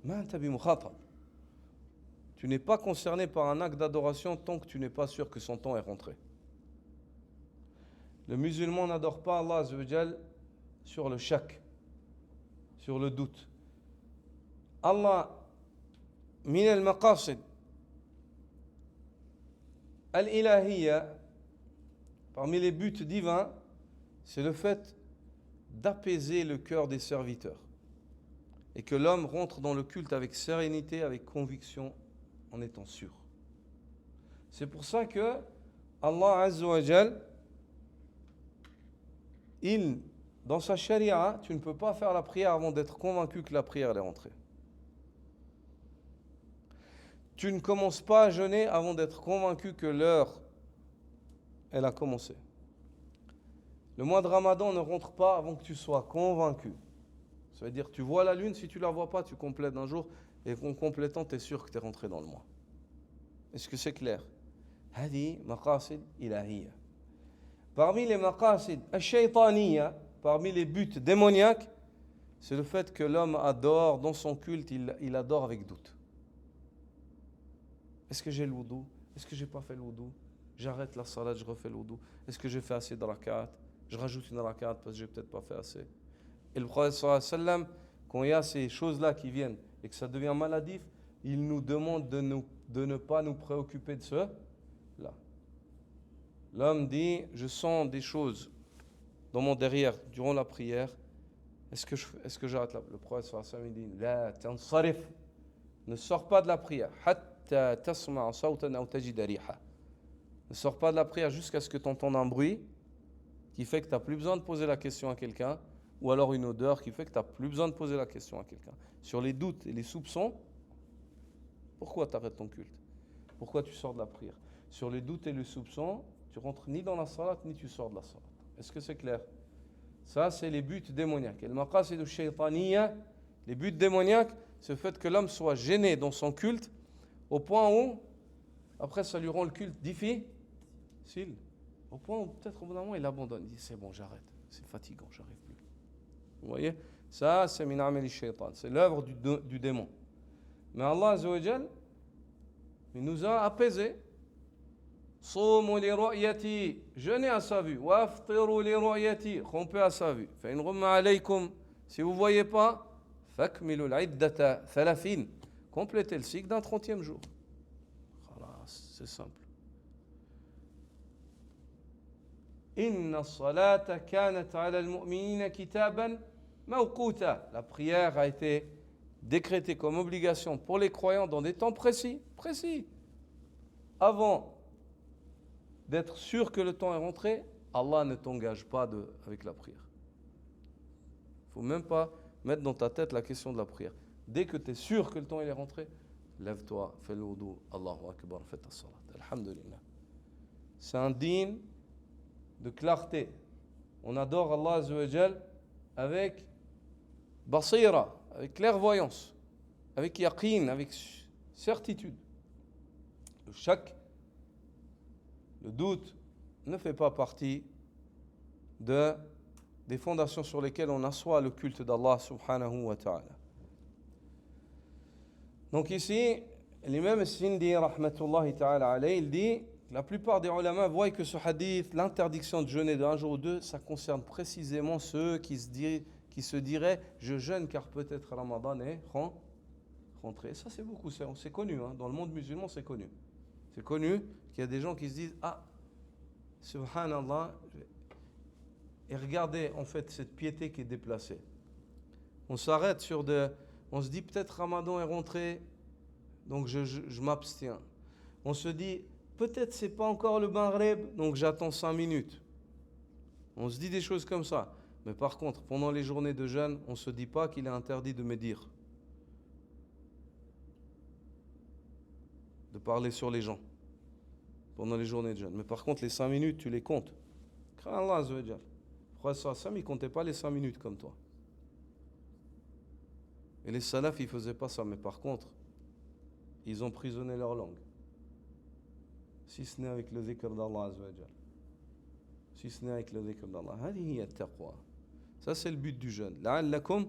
ما أنت بمخاطب. Tu n'es pas concerné par un acte d'adoration tant que tu n'es pas sûr que son temps est rentré. Le musulman n'adore pas Allah Azza wa Jal sur le shak, sur le doute. Allah, min al-maqasid al-ilahiyya, parmi les buts divins, c'est le fait d'apaiser le cœur des serviteurs et que l'homme rentre dans le culte avec sérénité, avec conviction, en étant sûr. C'est pour ça que Allah Azza wa Jal, dans sa charia, tu ne peux pas faire la prière avant d'être convaincu que la prière est rentrée. Tu ne commences pas à jeûner avant d'être convaincu que l'heure, elle a commencé. Le mois de Ramadan ne rentre pas avant que tu sois convaincu. Ça veut dire, tu vois la lune, si tu ne la vois pas, tu complètes un jour, et en complétant, tu es sûr que tu es rentré dans le mois. Est-ce que c'est clair? Hadi maqasid ilahiyya. Parmi les maqasid ash-shaytaniyya, parmi les buts démoniaques, c'est le fait que l'homme adore, dans son culte, il adore avec doute. Est-ce que j'ai le wudu? Est-ce que j'ai pas fait le wudu? J'arrête la salat, je refais le wudu. Est-ce que j'ai fait assez de rakat? Je rajoute une rakat parce que j'ai peut-être pas fait assez. Et le prophète sallallahu alayhi wa sallam, quand il y a ces choses-là qui viennent et que ça devient maladif, il nous demande de ne pas nous préoccuper de cela. L'homme dit, je sens des choses dans mon derrière durant la prière. Est-ce que j'arrête là? Le prophète sallallahu alayhi wa sallam dit, la tansarif, ne sors pas de la prière. Hatta tasma'a sawtan aw tajida riha. Ne sors pas de la prière jusqu'à ce que tu entendes un bruit qui fait que tu n'as plus besoin de poser la question à quelqu'un, ou alors une odeur qui fait que tu n'as plus besoin de poser la question à quelqu'un. Sur les doutes et les soupçons, pourquoi tu arrêtes ton culte? Pourquoi tu sors de la prière? Sur les doutes et les soupçons, tu rentres ni dans la salat, ni tu sors de la salat. Est-ce que c'est clair? Ça, c'est les buts démoniaques. Les buts démoniaques, c'est le fait que l'homme soit gêné dans son culte, au point où, après, ça lui rend le culte difficile. Au point où, peut-être au bout d'un moment, il abandonne. Il dit, c'est bon, j'arrête. C'est fatigant, j'arrive plus. Vous voyez? Ça, c'est min amali shaytan. C'est l'œuvre du démon. Mais Allah Azza wa Jal, il nous a apaisés. Soumu li ru'yati, jeûnez à sa vue. Waftiru li ru'yati, rompez à sa vue. Fa in ghumma alaykum, si vous ne voyez pas, fakmilu al-iddata thalathin, complétez le cycle d'un 30e jour. C'est simple. Inna as-salata kanat 'ala al-mu'minina kitaban mawquta. La prière a été décrétée comme obligation pour les croyants dans des temps précis. Avant d'être sûr que le temps est rentré, Allah ne t'engage pas avec la prière. Il ne faut même pas mettre dans ta tête la question de la prière. Dès que tu es sûr que le temps est rentré, lève-toi, fais le wudu, Allahu Akbar, fais ta salat. Alhamdulillah. C'est un digne de clarté. On adore Allah Azza wa Jal avec basira, avec clairvoyance, avec yaqeen, avec certitude. Le shak, le doute, ne fait pas partie des fondations sur lesquelles on assoit le culte d'Allah subhanahu wa ta'ala. Donc ici, l'imam Sindi rahmatullahi ta'ala alayhi, il dit, la plupart des ulama voient que ce hadith, l'interdiction de jeûner d'un jour ou deux, ça concerne précisément ceux qui se diraient, je jeûne car peut-être Ramadan est rentré. Ça c'est beaucoup, c'est connu, hein, dans le monde musulman c'est connu. C'est connu qu'il y a des gens qui se disent, ah, subhanallah, et regardez en fait cette piété qui est déplacée. On s'arrête on se dit peut-être Ramadan est rentré, donc je m'abstiens. On se dit peut-être c'est pas encore le Maghrib, donc j'attends 5 minutes. On se dit des choses comme ça. Mais par contre, pendant les journées de jeûne, on ne se dit pas qu'il est interdit de médire, de parler sur les gens pendant les journées de jeûne. Mais par contre, les 5 minutes, tu les comptes. Crains Allah Azza wa Jal. Le prophète Sam, il ne comptait pas les 5 minutes comme toi. Et les salafs, ils ne faisaient pas ça. Mais par contre, ils ont emprisonné leur langue. Si ce n'est avec le dhikr d'Allah Azza wa Jal. Si ce n'est avec le dhikr d'Allah. Hadi hiya at-taqwa. Ça, c'est le but du jeûne. La'allakum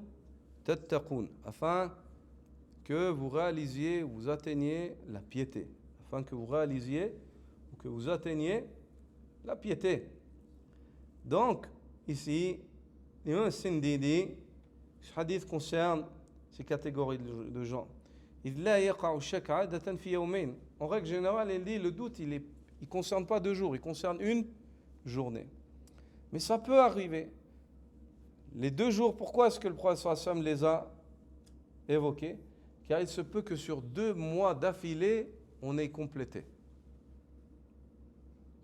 tattaqoun. Afin que vous réalisiez, vous atteigniez la piété. Afin que vous réalisiez ou que vous atteigniez la piété. Donc, ici, l'imam Sindi dit, ce hadith concerne ces catégories de gens. En règle générale, il dit, le doute, il ne concerne pas 2 jours, il concerne une journée. Mais ça peut arriver. Les 2 jours, pourquoi est-ce que le prophète sallallahu alayhi wa sallam les a évoqués? Car il se peut que sur 2 mois d'affilée, on ait complété.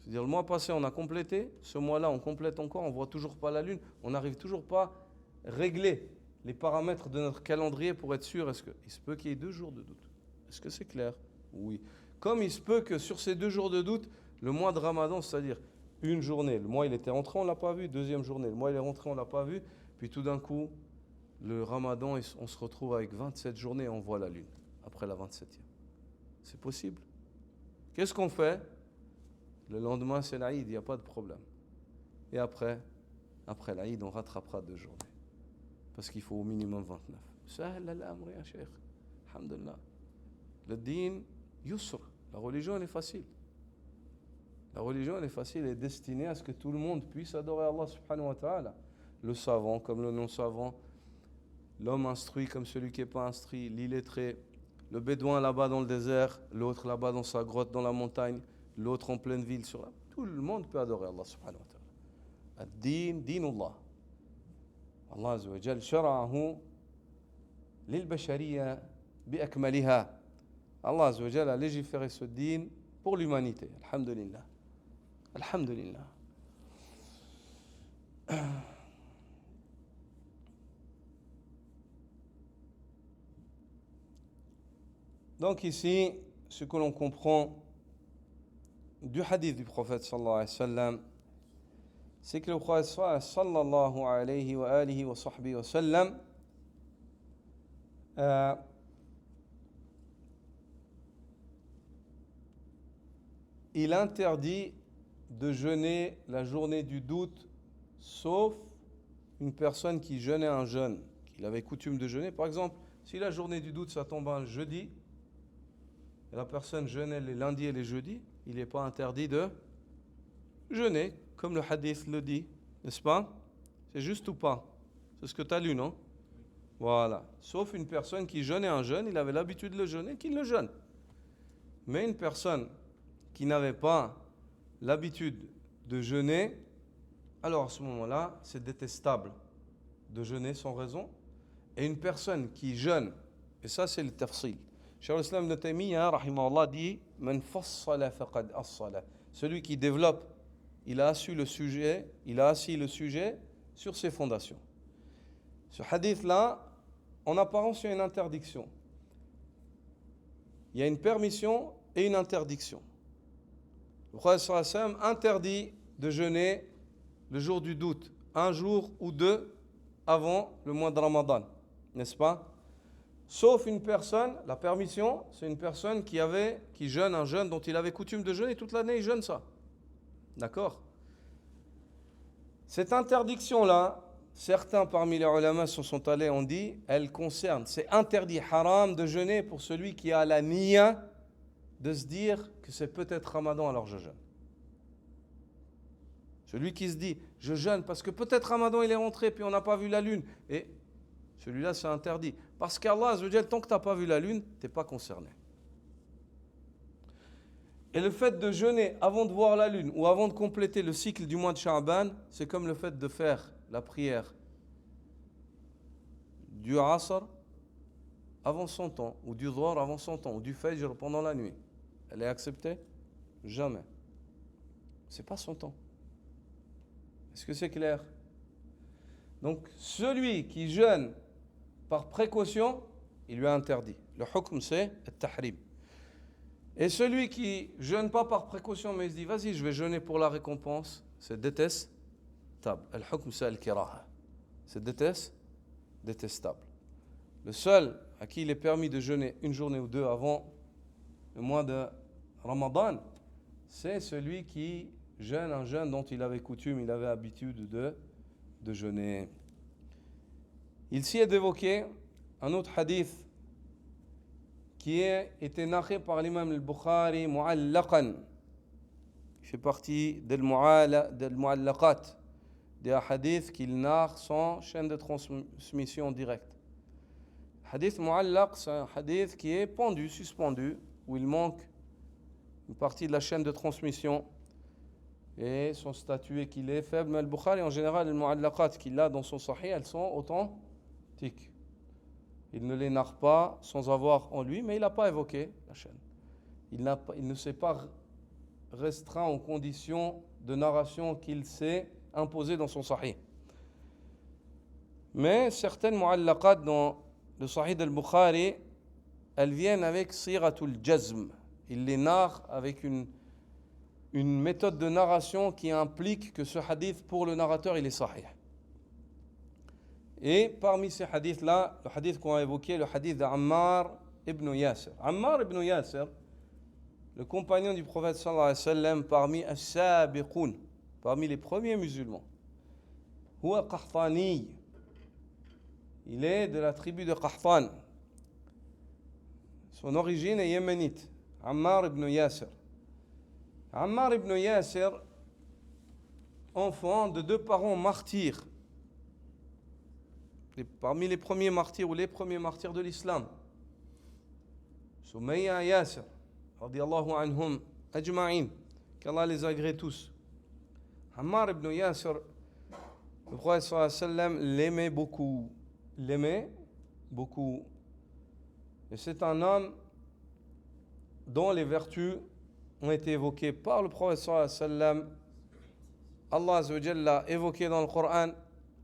C'est-à-dire le mois passé, on a complété, ce mois-là, on complète encore, on ne voit toujours pas la lune, on n'arrive toujours pas à régler les paramètres de notre calendrier pour être sûr. Il se peut qu'il y ait 2 jours de doute. Est-ce que c'est clair? Oui. Comme il se peut que sur ces 2 jours de doute, le mois de Ramadan, c'est-à-dire une journée, le mois il était rentré, on ne l'a pas vu, 2e journée, le mois il est rentré, on ne l'a pas vu, puis tout d'un coup, le Ramadan, on se retrouve avec 27 journées et on voit la lune, après la 27e. C'est possible. Qu'est-ce qu'on fait? Le lendemain, c'est l'Aïd, il n'y a pas de problème. Et après l'Aïd, on rattrapera 2 journées. Parce qu'il faut au minimum 29. Sahl al-amr ya Cheikh. Alhamdulillah. Le din, yusr. La religion, elle est facile. La religion, elle est facile, elle est destinée à ce que tout le monde puisse adorer Allah subhanahu wa ta'ala. Le savant comme le non-savant, l'homme instruit comme celui qui n'est pas instruit, l'illettré, le bédouin là-bas dans le désert, l'autre là-bas dans sa grotte dans la montagne, l'autre en pleine ville. Tout le monde peut adorer Allah subhanahu wa ta'ala. Ad-din, dinullah. Allah azza wa jal shara'ahu lil-bashariya bi-akmaliha. Allah azza wa jal a légiféré ce din pour l'humanité. Alhamdulillah. Alhamdulillah. Donc ici, ce que l'on comprend du hadith du prophète sallallahu alayhi wa sallam, c'est que le prophète sallallahu alayhi wa alihi wa sahbihi wa sallam il interdit de jeûner la journée du doute, sauf une personne qui jeûnait un jeûne, qu'il avait coutume de jeûner. Par exemple, si la journée du doute, ça tombe un jeudi, et la personne jeûnait les lundis et les jeudis, il n'est pas interdit de jeûner, comme le hadith le dit, n'est-ce pas? C'est juste ou pas? C'est ce que tu as lu, non? Voilà. Sauf une personne qui jeûnait un jeûne, il avait l'habitude de le jeûner, qu'il le jeûne. Mais une personne qui n'avait pas l'habitude de jeûner, alors à ce moment-là, c'est détestable de jeûner sans raison. Et une personne qui jeûne, et ça c'est le tafsil. Cheikh al-Islam ibn Taymiyyah, rahimahullah, dit « Man fassala faqad assala » Celui qui développe, il a assis le sujet sur ses fondations. Ce hadith-là, en apparence, il y a une interdiction. Il y a une permission et une interdiction. Le prophète sallallahu alayhi wa sallam interdit de jeûner le jour du doute, 1 jour ou 2 avant le mois de Ramadan, n'est-ce pas? Sauf une personne, la permission, c'est une personne qui jeûne un jeûne dont il avait coutume de jeûner toute l'année, il jeûne ça. D'accord? Cette interdiction-là, certains parmi les ulama sont allés, ont dit, elle concerne, c'est interdit, haram de jeûner pour celui qui a la niya de se dire que c'est peut-être Ramadan, alors je jeûne. Celui qui se dit, je jeûne parce que peut-être Ramadan il est rentré, puis on n'a pas vu la lune. Et celui-là, c'est interdit. Parce qu'Allah, tant que tu n'as pas vu la lune, tu n'es pas concerné. Et le fait de jeûner avant de voir la lune ou avant de compléter le cycle du mois de Sha'ban, c'est comme le fait de faire la prière du Asr avant son temps, ou du Dhuhr avant son temps, ou du Fajr pendant la nuit. Elle est acceptée? Jamais. C'est pas son temps. Est-ce que c'est clair? Donc, celui qui jeûne par précaution, il lui a interdit. Le hukm, c'est le tahrim. Et celui qui jeûne pas par précaution, mais il se dit, vas-y, je vais jeûner pour la récompense, c'est détestable. Le hukm, c'est al-kiraha. C'est détestable. Le seul à qui il est permis de jeûner 1 journée ou 2 avant le mois de Ramadan, c'est celui qui jeûne un jeûne dont il avait coutume, il avait habitude de jeûner. Il s'y est évoqué un autre hadith qui a été narré par l'imam al-Bukhari mu'allaqan. Il fait partie del mu'allaqat, des hadiths qu'il narre sans chaîne de transmission directe. Hadith mu'allaq, c'est un hadith qui est pendu, suspendu, où il manque une partie de la chaîne de transmission et son statut est qu'il est faible. Mais al-Bukhari, en général, les mu'allaqat qu'il a dans son sahih, elles sont authentiques. Il ne les narre pas sans avoir en lui, mais il n'a pas évoqué la chaîne. Il ne s'est pas restreint aux conditions de narration qu'il s'est imposées dans son sahih. Mais certaines mu'allaqat dans le sahih al-Bukhari, elles viennent avec siratul jazm. Il les narre avec une méthode de narration qui implique que ce hadith, pour le narrateur, il est sahih. Et parmi ces hadiths-là, le hadith qu'on a évoqué, le hadith d'Ammar ibn Yasir. Ammar ibn Yasir, le compagnon du prophète sallallahu alayhi wa sallam, parmi as-sabiqoun, parmi les premiers musulmans. Huwa Qahtani. Il est de la tribu de Qahtan. Son origine est yéménite. Ammar ibn Yasir. Ammar ibn Yasir, enfant de 2 parents martyrs. Parmi les premiers martyrs ou les premiers martyrs de l'islam. Soumayya Yasir, radiyallahu anhum ajma'in, qu'Allah les agrée tous. Ammar ibn Yasir, le prophète sallallahu alayhi wa sallam l'aimait beaucoup. Et c'est un homme dont les vertus ont été évoquées par le prophète sallallahu alayhi wa sallam. Allah azza wa jalla l'a évoqué dans le Coran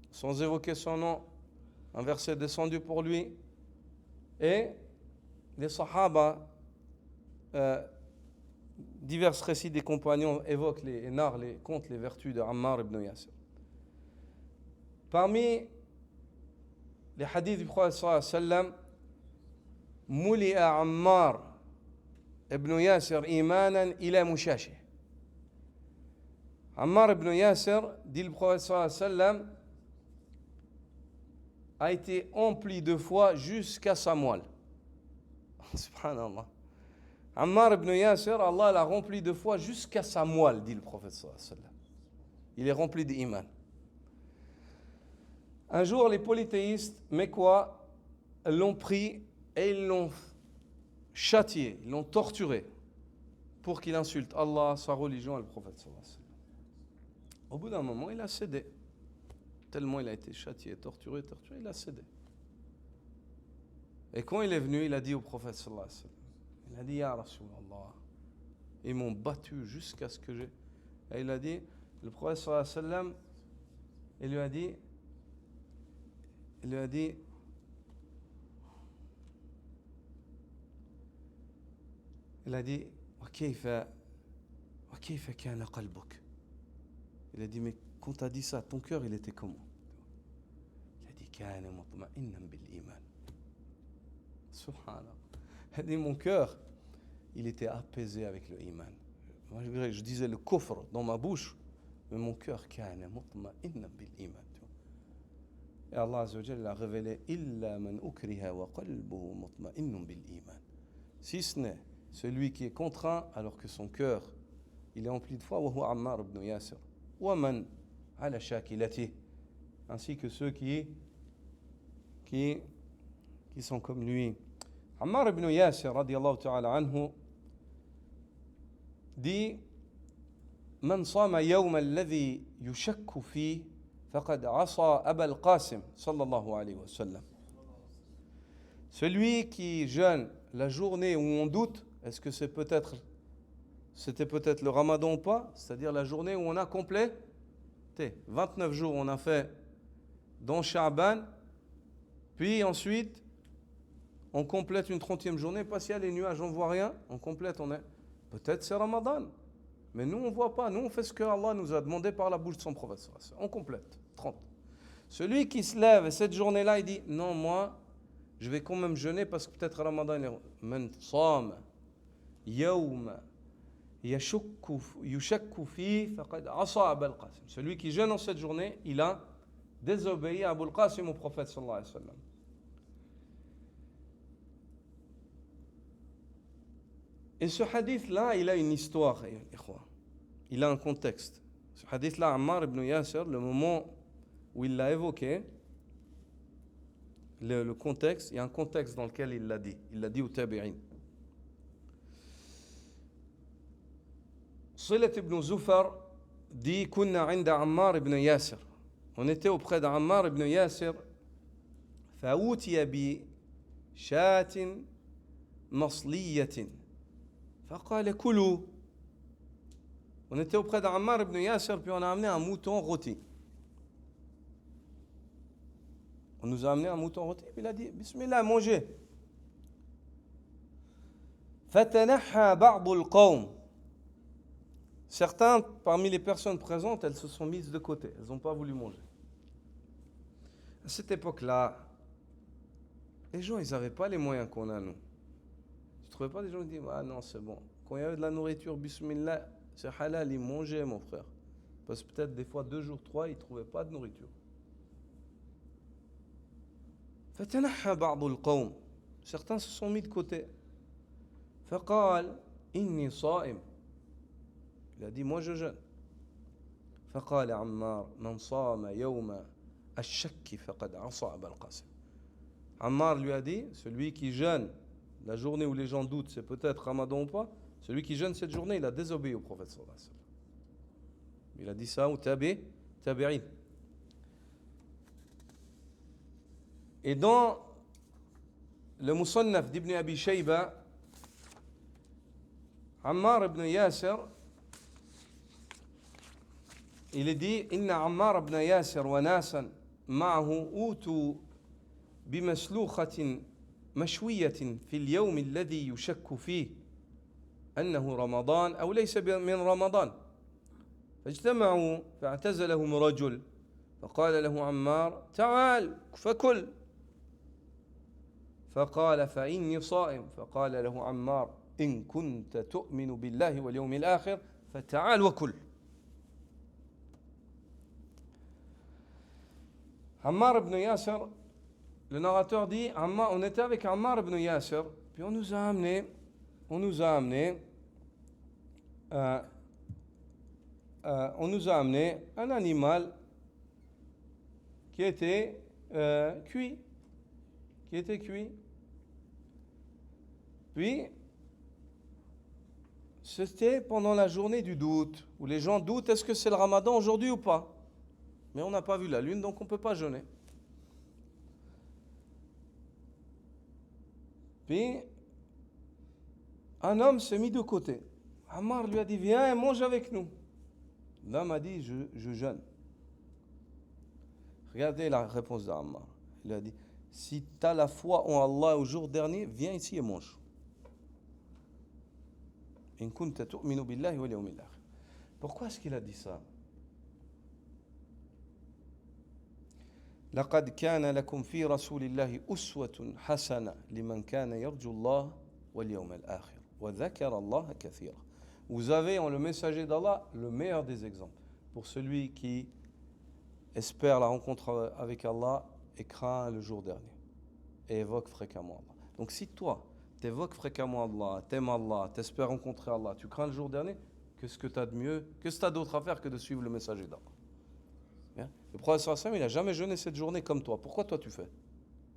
sans évoquer son nom. Un verset descendu pour lui. Et les Sahaba, divers récits des compagnons évoquent et narrent comptent les vertus de Ammar ibn Yasir. Parmi les hadiths du prophète sallallahu alayhi wa sallam, Muli'a Ammar ibn Yasir imanan ila mushashi. Ammar ibn Yasir, dit le prophète sallallahu alayhi wa sallam, a été empli de foi jusqu'à sa moelle. Subhanallah. Ammar ibn Yasir, Allah l'a rempli de foi jusqu'à sa moelle, dit le prophète sallallahu alayhi wa sallam. Il est rempli d'iman. Un jour, les polythéistes mécois l'ont pris et ils l'ont châtié, ils l'ont torturé pour qu'il insulte Allah, sa religion et le prophète sallallahu alayhi wa sallam. Au bout d'un moment, il a cédé. Tellement il a été châtié, torturé, il a cédé. Et quand il est venu, il a dit au prophète sallallahu alayhi wa sallam, il a dit, Ya Rasulallah, ils m'ont battu jusqu'à ce que j'ai... Et il a dit, le prophète sallallahu alayhi wa sallam, il lui a dit, وكيف كان قلبك. Il a dit, mais quand tu as dit ça, ton cœur, il était comment? Il a dit, كان مطمئنا بالإيمان. Subhanallah. Il a dit, mon cœur, il était apaisé avec le iman. Moi, je disais le kufr dans ma bouche, mais mon cœur, كان مطمئنا بالإيمان. Et Allah Azza wa Jalla a révélé, إلا من أكره وقلبه مطمئن بالإيمان. Si ce n'est celui qui est contraint alors que son cœur, il est empli de foi, وهو عمار بن ياسر. ومن على شاكلته, ainsi que ceux qui sont comme lui. Ammar ibn Yasir radiyallahu ta'ala anhu dit, من صام يوم الذي يشك فيه فقد عصى أبا القاسم صلى الله عليه وسلم. Celui qui jeûne la journée où on doute, est-ce que c'était peut-être le Ramadan ou pas, c'est-à-dire la journée où on a complété 29 jours, on a fait dans Sha'ban, puis ensuite on complète une 30e journée, parce qu'il y a les nuages, on ne voit rien, on complète, peut-être c'est Ramadan, mais nous on ne voit pas, nous on fait ce que Allah nous a demandé par la bouche de son prophète, on complète 30. Celui qui se lève et cette journée-là, il dit, non, moi je vais quand même jeûner parce que peut-être Ramadan est... Man sam yawma yushakku fi faqad asa Abul Qasim. Celui qui jeûne en cette journée, il a désobéi à Abul Qasim, au prophète sallallahu alayhi wa sallam. Et ce hadith-là, il a une histoire, il a un contexte. Ce hadith-là, Ammar ibn Yasir, le moment où il l'a évoqué, le contexte, il y a un contexte dans lequel il l'a dit. Il l'a dit au tabi'in. Silat ibn Zufar dit Kunna inda Ammar ibn Yasir. On était auprès d'Ammar ibn Yasir. Fa'outiya bi shatin masliyatin. Faqala kulu. On était auprès d'Ammar ibn Yasir, puis on a amené un mouton rôti. On nous a amené un mouton rôti, puis il a dit Bismillah, mangez. Fatanaha ba'd al-qawm. Certains parmi les personnes présentes, elles se sont mises de côté, elles n'ont pas voulu manger. À cette époque-là, les gens, ils n'avaient pas les moyens qu'on a, nous. Tu ne trouvais pas des gens qui disent ah non, c'est bon. Quand il y avait de la nourriture, bismillah, c'est halal, ils mangeaient, mon frère. Parce que peut-être des fois, 2 jours, 3, ils ne trouvaient pas de nourriture. فتنحى بعض القوم. Certains se sont mis de côté. فقال إني صائم. Il a dit moi je jeûne. فقال عمار من صام يوم الشك فقد عصى أبا القاسم. Ammar lui a dit celui qui jeûne la journée où les gens doutent c'est peut-être Ramadan ou pas, celui qui jeûne cette journée il a désobéi au prophète sallallahu alayhi wa sallam. Il a dit ça au tabi'in. Et dans le Musannaf d'Ibn Abi Shayba, Ammar ibn Yasir, il est dit Inna Ammar ibn Yasir wa nasan ma'ahu utu bimasloukhatin mashwiyatin fi al-yawm alladhi yushakku fihi annahu Ramadan aw laysa min Ramadan. فاجتمعوا فاعتزلهم رجل فقال له عمار تعال فكل فقال فإني صائم فقال له عمار إن كنت تؤمن بالله واليوم الآخر فتعال وكل. Ammar ibn Yasir, le narrateur dit Ammar, on était avec Ammar ibn Yasir, puis on nous a amené un animal qui était cuit. Puis, c'était pendant la journée du doute, où les gens doutent, est-ce que c'est le Ramadan aujourd'hui ou pas? Mais on n'a pas vu la lune, donc on ne peut pas jeûner. Puis, un homme s'est mis de côté. Ammar lui a dit, viens et mange avec nous. L'homme a dit, je jeûne. Regardez la réponse d'Ammar. Il a dit, si tu as la foi en Allah au jour dernier, viens ici et mange. In kunta tu'minu billahi wal yawmil akhir. Pourquoi est-ce qu'il a dit ça? لقد كان لكم في رسول الله أسوة حسنة لمن كان يرجو الله واليوم الآخر وذكر الله كثيرا. Vous avez en le messager d'Allah le meilleur des exemples pour celui qui espère la rencontre avec Allah et craint le jour dernier et évoque fréquemment Allah. Donc si toi tu évoques fréquemment Allah, t'aimes Allah, t'espères rencontrer Allah, tu crains le jour dernier, qu'est-ce que tu as de mieux, qu'est-ce que tu as d'autre à faire que de suivre le messager d'Allah? Bien. Le prophète sallallahu alayhi wa sallam, il n'a jamais jeûné cette journée comme toi. Pourquoi toi tu fais?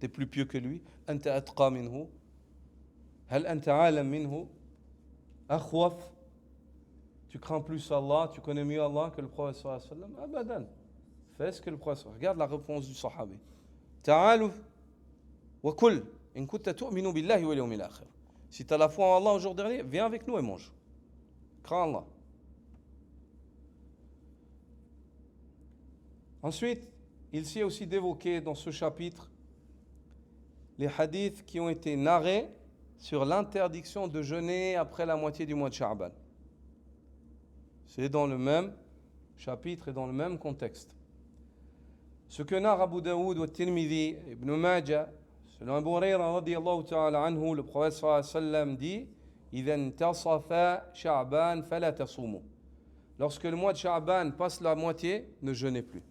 Tu es plus pieux que lui. Anta atqa minhu. Hal anta alam minhu. Akhwaf. Tu crains plus Allah, tu connais mieux Allah que le prophète sallallahu alayhi wa sallam. Abadan. Fais ce que le prophète. Regarde la réponse du sahabi. Ta'alu wa kul. In kunta tu'minu billahi wal yawmil akhir. Si tu as la foi en Allah au jour dernier, viens avec nous et mange. Crains Allah. Ensuite, il s'y est aussi d'évoquer dans ce chapitre les hadiths qui ont été narrés sur l'interdiction de jeûner après la moitié du mois de Sha'ban. C'est dans le même chapitre et dans le même contexte. Ce que narre Abu Daoud ou Tirmidhi, Ibn Majah, selon Abu Hurayra radiyallahu ta'ala anhu, le prophète sallallahu alayhi wa sallam dit إِذَا انْتَصَفَ شَعْبَانَ فَلَا تَصُومُوا. Lorsque le mois de Sha'ban passe la moitié, ne jeûnez plus.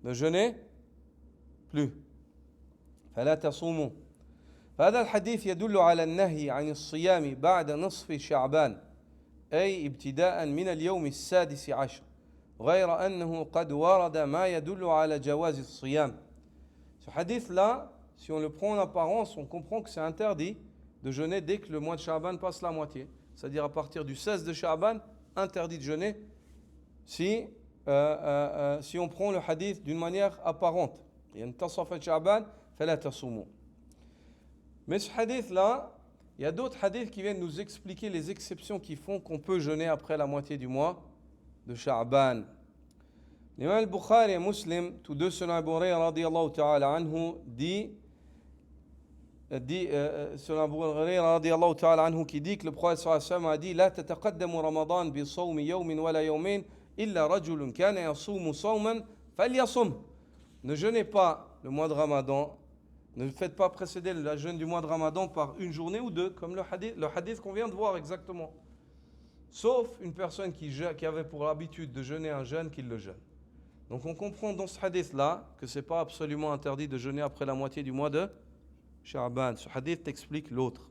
Ne jeûnez plus. فَلَا تَصُومُوا فهذا الحديث يدل على النهي عن الصيام بعد نصف شعبان أي ابتداء من اليوم السادس عشر غير أنه قد ورد ما يدل على جواز الصيام. Ce hadith-là, si on le prend en apparence, on comprend que c'est interdit de jeûner dès que le mois de Sha'ban passe la moitié. C'est-à-dire à partir du 16 de Sha'ban, interdit de jeûner si on prend le hadith d'une manière apparente. Mais ce hadith-là, il y a d'autres hadiths qui viennent nous expliquer les exceptions qui font qu'on peut jeûner après la moitié du mois de Sha'ban. L'imam al-Bukhari et Muslim, tous deux selon Abu Hurayrah radiyallahu ta'ala anhu, dit selon Abu Hurayrah radiyallahu ta'ala anhu qui dit que le prophète sallallahu alayhi wa sallam a dit la tataqaddamu Ramadan bi sawmi yawmin wala yawmin illa rajulun kana yasumu sawman falyasum. Ne jeûnez pas le mois de Ramadan, ne faites pas précéder le jeûne du mois de Ramadan par une journée ou deux, comme le hadith qu'on vient de voir exactement. Sauf une personne qui avait pour habitude de jeûner un jeûne qu'il le jeûne. Donc on comprend dans ce hadith-là que ce n'est pas absolument interdit de jeûner après la moitié du mois de Sha'ban. Ce hadith t'explique l'autre.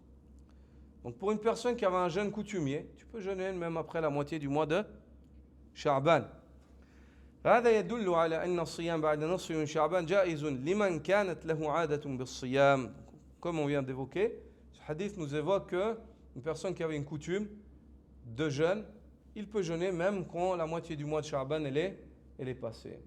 Donc pour une personne qui avait un jeûne coutumier, tu peux jeûner même après la moitié du mois de Sha'ban. هذا يدل على أن الصيام بعد نصف من شعبان جائز لمن كانت له عادة بالصيام. Comme on vient d'évoquer, ce hadith nous évoque qu'une personne qui avait une coutume de jeûne, il peut jeûner même quand la moitié du mois de Sha'ban elle est passée.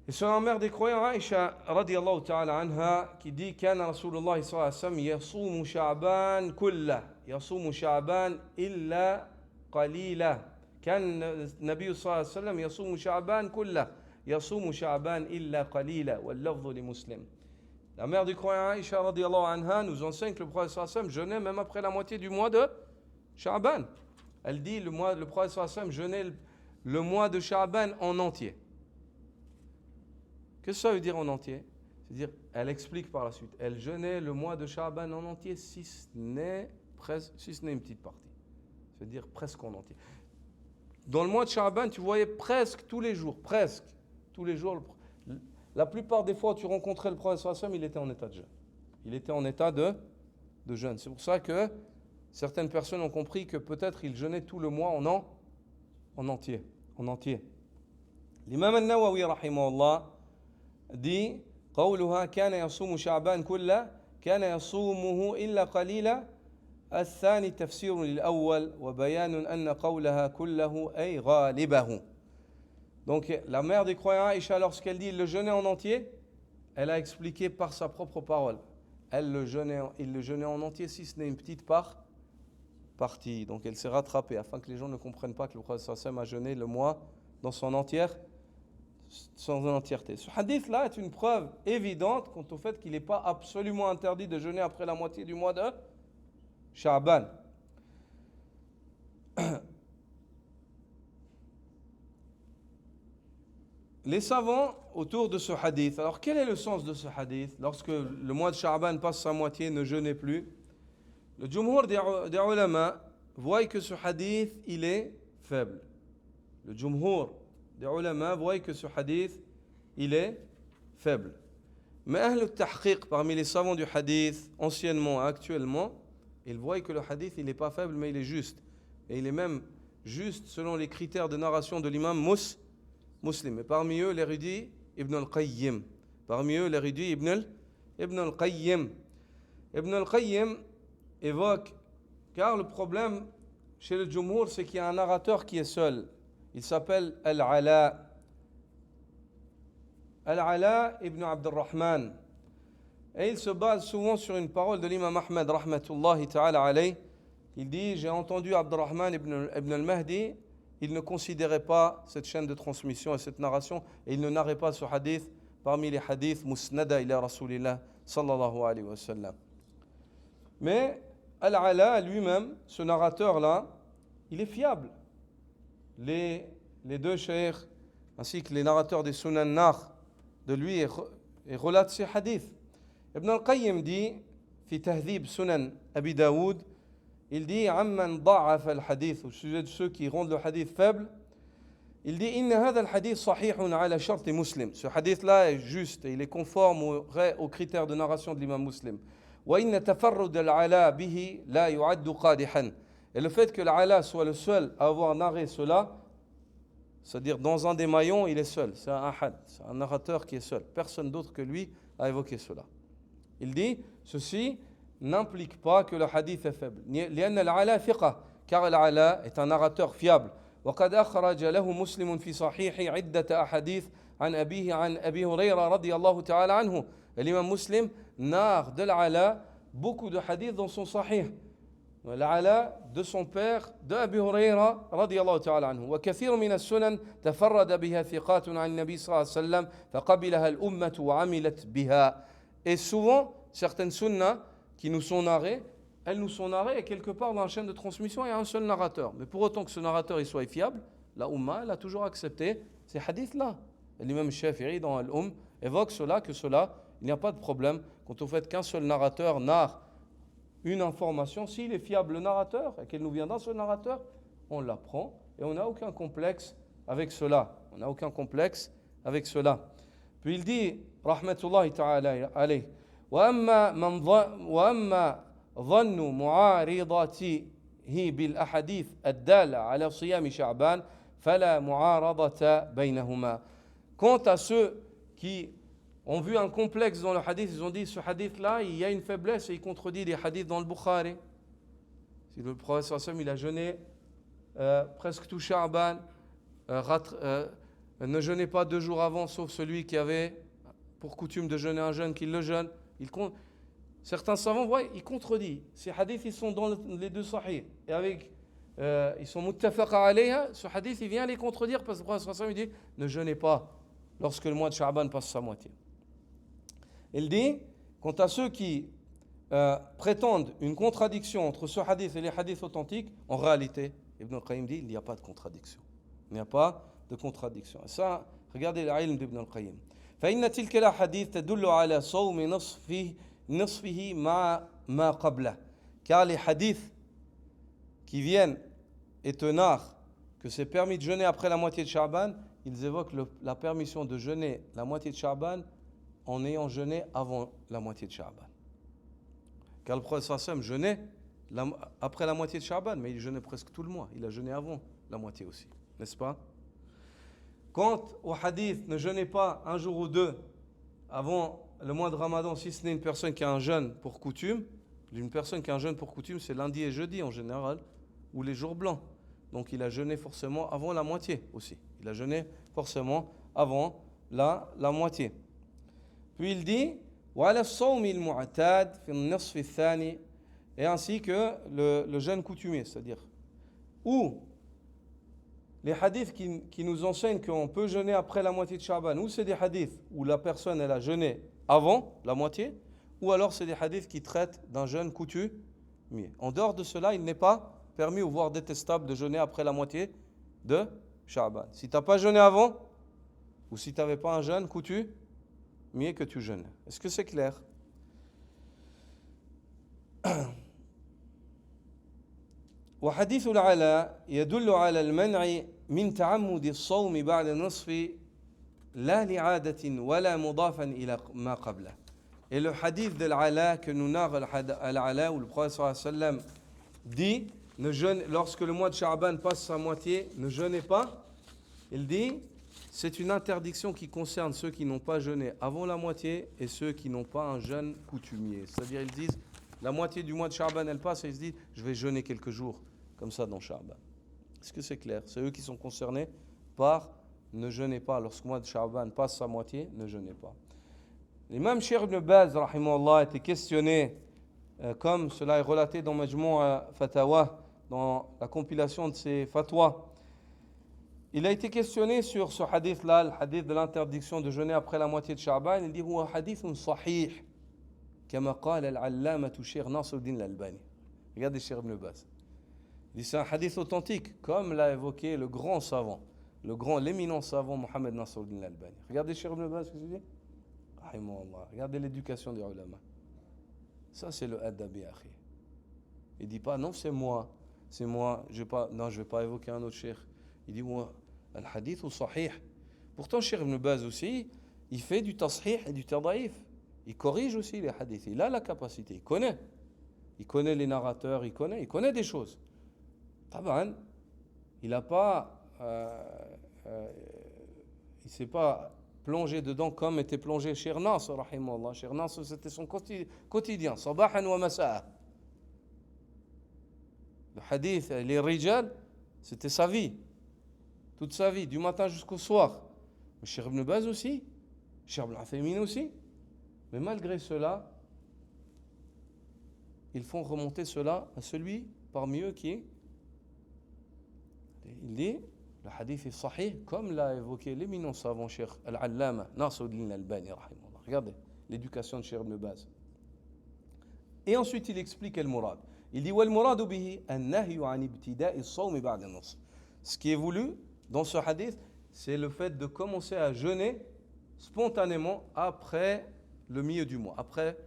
Et selon la mère des croyants, Aïcha radiyallahu ta'ala anha, qui dit كان رسول الله صلى الله عليه وسلم يصوم شعبان كله يصوم شعبان إلا قليلا كان النبي صلى الله عليه وسلم يصوم شعبان كله يصوم شعبان إلا قليلا واللفظ لمسلم. La mère du croyant Aïcha radiyallahu anha nous enseigne que le prophète sallallahu alayhi wa sallam jeûnait même après la moitié du mois de Sha'ban. Elle dit le prophète sallallahu alayhi wa sallam jeûnait le mois de Sha'ban en entier. Qu'est-ce que ça veut dire en entier? C'est-à-dire, elle explique par la suite, elle jeûnait le mois de Sha'ban en entier, si ce n'est une petite partie. C'est-à-dire presque en entier. Dans le mois de Sha'ban, tu voyais presque tous les jours. La plupart des fois où tu rencontrais le prophète sallallahu alayhi wa sallam, il était en état de jeûne. Il était en état de jeûne. C'est pour ça que certaines personnes ont compris que peut-être il jeûnait tout le mois en entier. L'imam al-Nawawi rahimahullah dit قولها كان يصوم شعبان كله كان يصومه إلا قليلا الثاني تفسير للأول وبيان أن قولها كله أي غالبه. Donc la mère des croyants Aïcha, lorsqu'elle dit il le jeûnait en entier, elle a expliqué par sa propre parole. Il le jeûnait en entier si ce n'est une petite partie. Donc elle s'est rattrapée afin que les gens ne comprennent pas que le prophète sallallahu alayhi wa sallam a jeûné le mois dans son entièreté. Ce hadith-là est une preuve évidente quant au fait qu'il n'est pas absolument interdit de jeûner après la moitié du mois de Sha'ban. Les savants autour de ce hadith, alors quel est le sens de ce hadith? Lorsque le mois de Sha'ban passe sa moitié, ne jeûnez plus. Le jumhur des ulama voit que ce hadith, il est faible. Le jumhur des ulama voient que ce hadith, il est faible. Mais Ahl al-Tahqiq, parmi les savants du hadith, anciennement et actuellement, ils voient que le hadith, il n'est pas faible, mais il est juste. Et il est même juste selon les critères de narration de l'imam Muslim. Et parmi eux, l'érudit Ibn al-Qayyim. Ibn al-Qayyim évoque, car le problème chez le Jumhur, c'est qu'il y a un narrateur qui est seul. Il s'appelle Al-Ala ibn Abdurrahman. Et il se base souvent sur une parole de l'imam Ahmed, rahmatullahi ta'ala alayh. Il dit, j'ai entendu Abdurrahman ibn al-Mahdi, il ne considérait pas cette chaîne de transmission et cette narration, et il ne narrait pas ce hadith parmi les hadiths musnada ila Rasulillah sallallahu alayhi wa sallam. Mais Al-Ala lui-même, ce narrateur-là, il est fiable. Les deux cheikhs, ainsi que les narrateurs des Sunan Nar, de lui, et relatent ces hadiths. Ibn al-Qayyim dit, fi tahdhib Sunan Abi Daoud, il dit, amman da'af al-hadith, au sujet de ceux qui rendent le hadith faible, il dit, inna hadha al-hadith sahihun ala sharti Muslim. Ce hadith-là est juste et il est conforme aux critères de narration de l'imam Muslim. وإن تفرد العلا به لا يعد قادحا. Et le fait que l'ala soit le seul à avoir narré cela, c'est-à-dire dans un des maillons, il est seul. C'est un ahad, c'est un narrateur qui est seul. Personne d'autre que lui a évoqué cela. Il dit, ceci n'implique pas que le hadith est faible. لأن العلا ثقة, car l'ala est un narrateur fiable. وقد أخرج له مسلم في صحيح عدة أحاديث عن أبيه عن أبي هريرة رضي الله تعالى عنه. L'imam Muslim narre de l'ala beaucoup de hadiths dans son sahih. العلاء de son père de Abu Huraira رضي الله تعالى عنه. وكثير من السنن تفرد بها ثقات عن النبي صلى الله عليه وسلم فقبلها الأمة وعملت بها. Et souvent, certaines sunnas qui nous sont narrées, elles nous sont narrées et quelque part dans la chaîne de transmission, il y a un seul narrateur. Mais pour autant que ce narrateur il soit fiable, la Ummah elle a toujours accepté ces hadiths-là. L'imam Shafi'i dans Al-Umm évoque cela, que cela, il n'y a pas de problème quant au fait qu'un seul narrateur narre une information. S'il est fiable le narrateur et qu'elle nous vient d'un seul narrateur, on la prend et on n'a aucun complexe avec cela. On n'a aucun complexe avec cela. Puis il dit, rahmatullahi ta'ala alayh, وأما ظن معارضته بالأحاديث الدالة على صيام شعبان فلا معارضة بينهما. Quant à ceux qui ont vu un complexe dans le hadith, ils ont dit ce hadith-là, il y a une faiblesse et il contredit les hadiths dans le Bukhari. Si le prophète sallam il a jeûné presque tout Sha'ban, ne jeûnez pas 2 jours avant, sauf celui qui avait pour coutume de jeûner un jeûne qu'il le jeûne. Certains savants voient, il contredit. Ces hadiths, ils sont dans les 2 sahih. Et avec, ils sont muttafaqa alayha, ce hadith, il vient les contredire parce que le prophète sallam il dit ne jeûnez pas lorsque le mois de Sha'ban passe sa moitié. Il dit, quant à ceux qui prétendent une contradiction entre ce hadith et les hadiths authentiques, en réalité, Ibn al-Qayyim dit, il n'y a pas de contradiction. Il n'y a pas de contradiction. Et ça, regardez l'ilm d'Ibn al-Qayyim. فإن تلك الأحاديث تدل على صوم نصفه ما قبله. Car les hadiths qui viennent et te narrent que c'est permis de jeûner après la moitié de Sha'ban, ils évoquent la permission de jeûner la moitié de Sha'ban en ayant jeûné avant la moitié de Sha'ban. Car le prophète sallam jeûnait après la moitié de Sha'ban, mais il jeûnait presque tout le mois. Il a jeûné avant la moitié aussi, n'est-ce pas? Quant au hadith, ne jeûnez pas 1 jour ou 2 avant le mois de Ramadan, si ce n'est une personne qui a un jeûne pour coutume. Une personne qui a un jeûne pour coutume, c'est lundi et jeudi en général, ou les jours blancs. Donc il a jeûné forcément avant la moitié aussi. Il a jeûné forcément avant la moitié. Puis il dit, وَعَلَى الصَّوْمِ الْمُعْتَادِ فِي النِّصْفِ الثَّانِي, et ainsi que le jeûne coutumier, c'est-à-dire où les hadiths qui nous enseignent qu'on peut jeûner après la moitié de Sha'ban, ou c'est des hadiths où la personne elle a jeûné avant la moitié, ou alors c'est des hadiths qui traitent d'un jeûne coutumier. En dehors de cela, il n'est pas permis ou voire détestable de jeûner après la moitié de Sha'ban. Si tu n'as pas jeûné avant, ou si tu n'avais pas un jeûne coutumier que tu jeûnes. Est-ce que c'est clair? وحديث العلاء يدل على المنع من تعمد الصوم بعد النصف لا لعادة ولا مضافا إلى ما قبله. Et le hadith de l'Ala que nous narre l'Ala où le prophète sallallahu alayhi wa sallam dit lorsque le mois de Sha'ban passe sa moitié, ne jeûnez pas. Il dit c'est une interdiction qui concerne ceux qui n'ont pas jeûné avant la moitié et ceux qui n'ont pas un jeûne coutumier. C'est-à-dire ils disent la moitié du mois de Sha'ban elle passe et ils se disent je vais jeûner quelques jours comme ça dans Sha'ban. Est-ce que c'est clair? C'est eux qui sont concernés par ne jeûnez pas. Lorsque le mois de Sha'ban passe sa moitié, ne jeûnez pas. L'imam Cheikh Ibn Baz, rahimahullah, a été questionné, comme cela est relaté dans Majmou' Fatawa, dans la compilation de ses fatwas. Il a été questionné sur ce hadith-là, le hadith de l'interdiction de jeûner après la moitié de Sha'ban. Il dit huwa hadithun sahih, kama qala al-allamatu Cheikh Nasruddin al-Albani. Regardez Cheikh Ibn Baz. Il dit c'est un hadith authentique, comme l'a évoqué le grand savant, l'éminent savant Mohammed Nasruddin al-Albani. Regardez Cheikh Ibn Baz, ce que je dis. Regardez l'éducation des ulama. Ça c'est le adabi akhi. Il dit pas non c'est moi, je vais pas évoquer un autre cheikh. Il dit moi al-hadith ou sahih. Pourtant Cheikh Ibn Baz aussi, il fait du tashih et du tadaif. il corrige aussi les hadiths. Il a la capacité, il connaît. Il connaît les narrateurs, il connaît des choses. Taban, il n'a pas, il s'est pas plongé dedans comme était plongé Cheikh Nasr, rahimahullah. Cheikh Nasr, c'était son quotidien, sabahan wa masa'a. Le hadith, les rijal, c'était sa vie, toute sa vie, du matin jusqu'au soir. Mais Cheikh Ibn Baz aussi, Cheikh Ibn Uthaymin aussi. Mais malgré cela, ils font remonter cela à celui parmi eux qui est. Il dit, le hadith est sahih, comme l'a évoqué l'éminent savant Cheikh Al-Allama, Nasruddin Al-Albani, rahimahullah. Regardez, l'éducation de Cheikh Ibn Baz. Et ensuite, il explique al-murad. Il dit, wal-muradu bihi an-nahyu an ibtida'i as-sawm ba'da an-nasr. Ce qui est voulu dans ce hadith, c'est le fait de commencer à jeûner spontanément après le milieu du mois,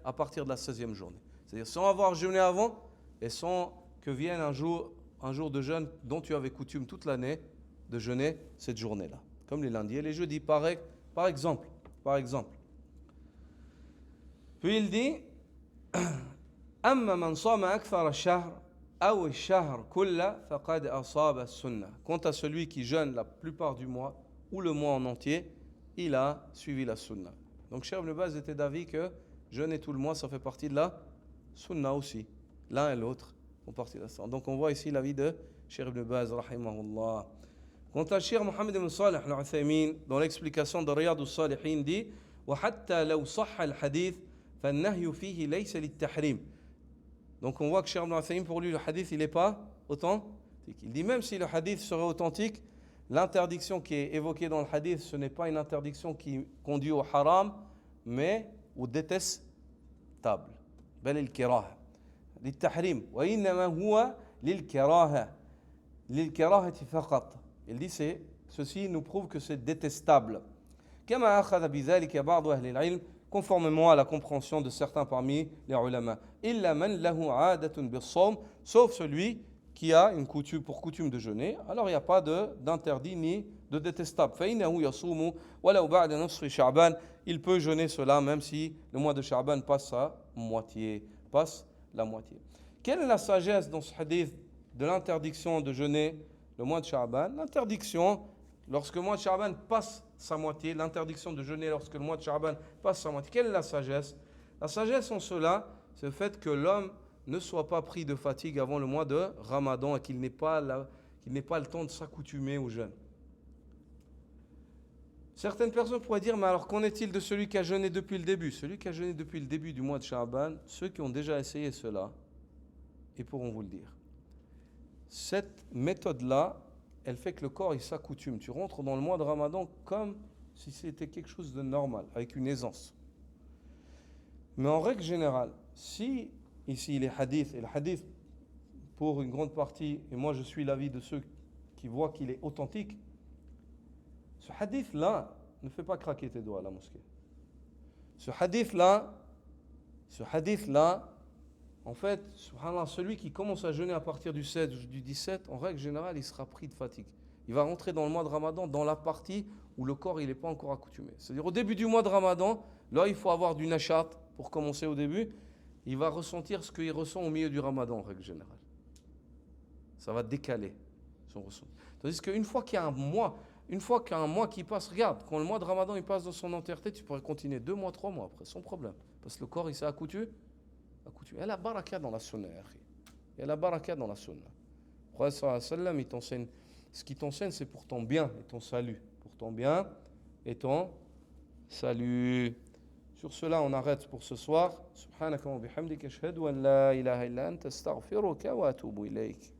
à partir de la 16e journée. C'est-à-dire sans avoir jeûné avant et sans que vienne un jour de jeûne dont tu avais coutume toute l'année de jeûner cette journée-là. Comme les lundis et les jeudis, par exemple. Puis il dit أما من صام أكثر الشهر أو الشهر كله فقد أصاب السنة. Quant à celui qui jeûne la plupart du mois ou le mois en entier, il a suivi la sunna. Donc Cheikh Ibn Baz était d'avis que jeûner tout le mois, ça fait partie de la sunna aussi. L'un et l'autre font partie de la sunna. Donc on voit ici l'avis de Cheikh Ibn Baz, rahimahullah. Quant à Cheikh Mohammed ibn Salih al-Uthaymin, dans l'explication de Riyad al-Salihin, dit وَحَتَّى لَوْ صَحَّ الْحَدِيث فَالنَّهْيُ فِيهِ لَيْسَ لِلتَّحْرِيمِ. Donc on voit que Cheikh Ibn Uthaymin, pour lui, le hadith, il n'est pas authentique. Il dit même si le hadith serait authentique, l'interdiction qui est évoquée dans le hadith, ce n'est pas une interdiction qui conduit au haram, mais au détestable. بل الكراهة للتحريم وإنما هو للكراهة فقط. Il dit ceci nous prouve que c'est détestable. كما أخذ بذلك بعض أهل العلم, conformément à la compréhension de certains parmi les ulama. إلا من له عادة بالصوم, sauf celui qui a une coutume de jeûner, alors il n'y a pas d'interdit ni de détestable. فإنه يصوم ولو بعد نصف شعبان, il peut jeûner cela même si le mois de Sha'ban passe la moitié. Quelle est la sagesse dans ce hadith de l'interdiction de jeûner le mois de Sha'ban? L'interdiction, lorsque le mois de Sha'ban passe sa moitié, l'interdiction de jeûner lorsque le mois de Sha'ban passe sa moitié. Quelle est la sagesse? La sagesse en cela, c'est le fait que l'homme ne soit pas pris de fatigue avant le mois de Ramadan et qu'il n'ait pas le temps de s'accoutumer au jeûne. Certaines personnes pourraient dire, mais alors qu'en est-il de celui qui a jeûné depuis le début? Celui qui a jeûné depuis le début du mois de Sha'ban, ceux qui ont déjà essayé cela, ils pourront vous le dire. Cette méthode-là, elle fait que le corps il s'accoutume. Tu rentres dans le mois de Ramadan comme si c'était quelque chose de normal, avec une aisance. Mais en règle générale, si ici les hadiths, et le hadith pour une grande partie, et moi je suis l'avis de ceux qui voient qu'il est authentique, ce hadith-là ne fait pas craquer tes doigts à la mosquée. Ce hadith-là, en fait, subhanallah, celui qui commence à jeûner à partir du 7 ou du 17, en règle générale, il sera pris de fatigue. Il va rentrer dans le mois de Ramadan, dans la partie où le corps n'est pas encore accoutumé. C'est-à-dire au début du mois de Ramadan, là il faut avoir du nashat pour commencer au début. Il va ressentir ce qu'il ressent au milieu du Ramadan, en règle générale. Ça va décaler son ressenti. Tandis qu'une fois qu'il y a un mois qui passe, regarde, quand le mois de Ramadan il passe dans son entièreté, tu pourrais continuer 2 mois, 3 mois après, sans problème. Parce que le corps il s'est accoutumé. Il y a la baraka dans la sunna. Il y a la baraka dans la sunna. Le prophète sallallahu alayhi wa sallam, il t'enseigne, ce qu'il t'enseigne c'est pour ton bien et ton salut. Pour ton bien et ton salut. Sur cela, on arrête pour ce soir. Subhanaka wa bihamdika ashhadu an la ilaha illa anta astaghfiruka wa atubu ilayk.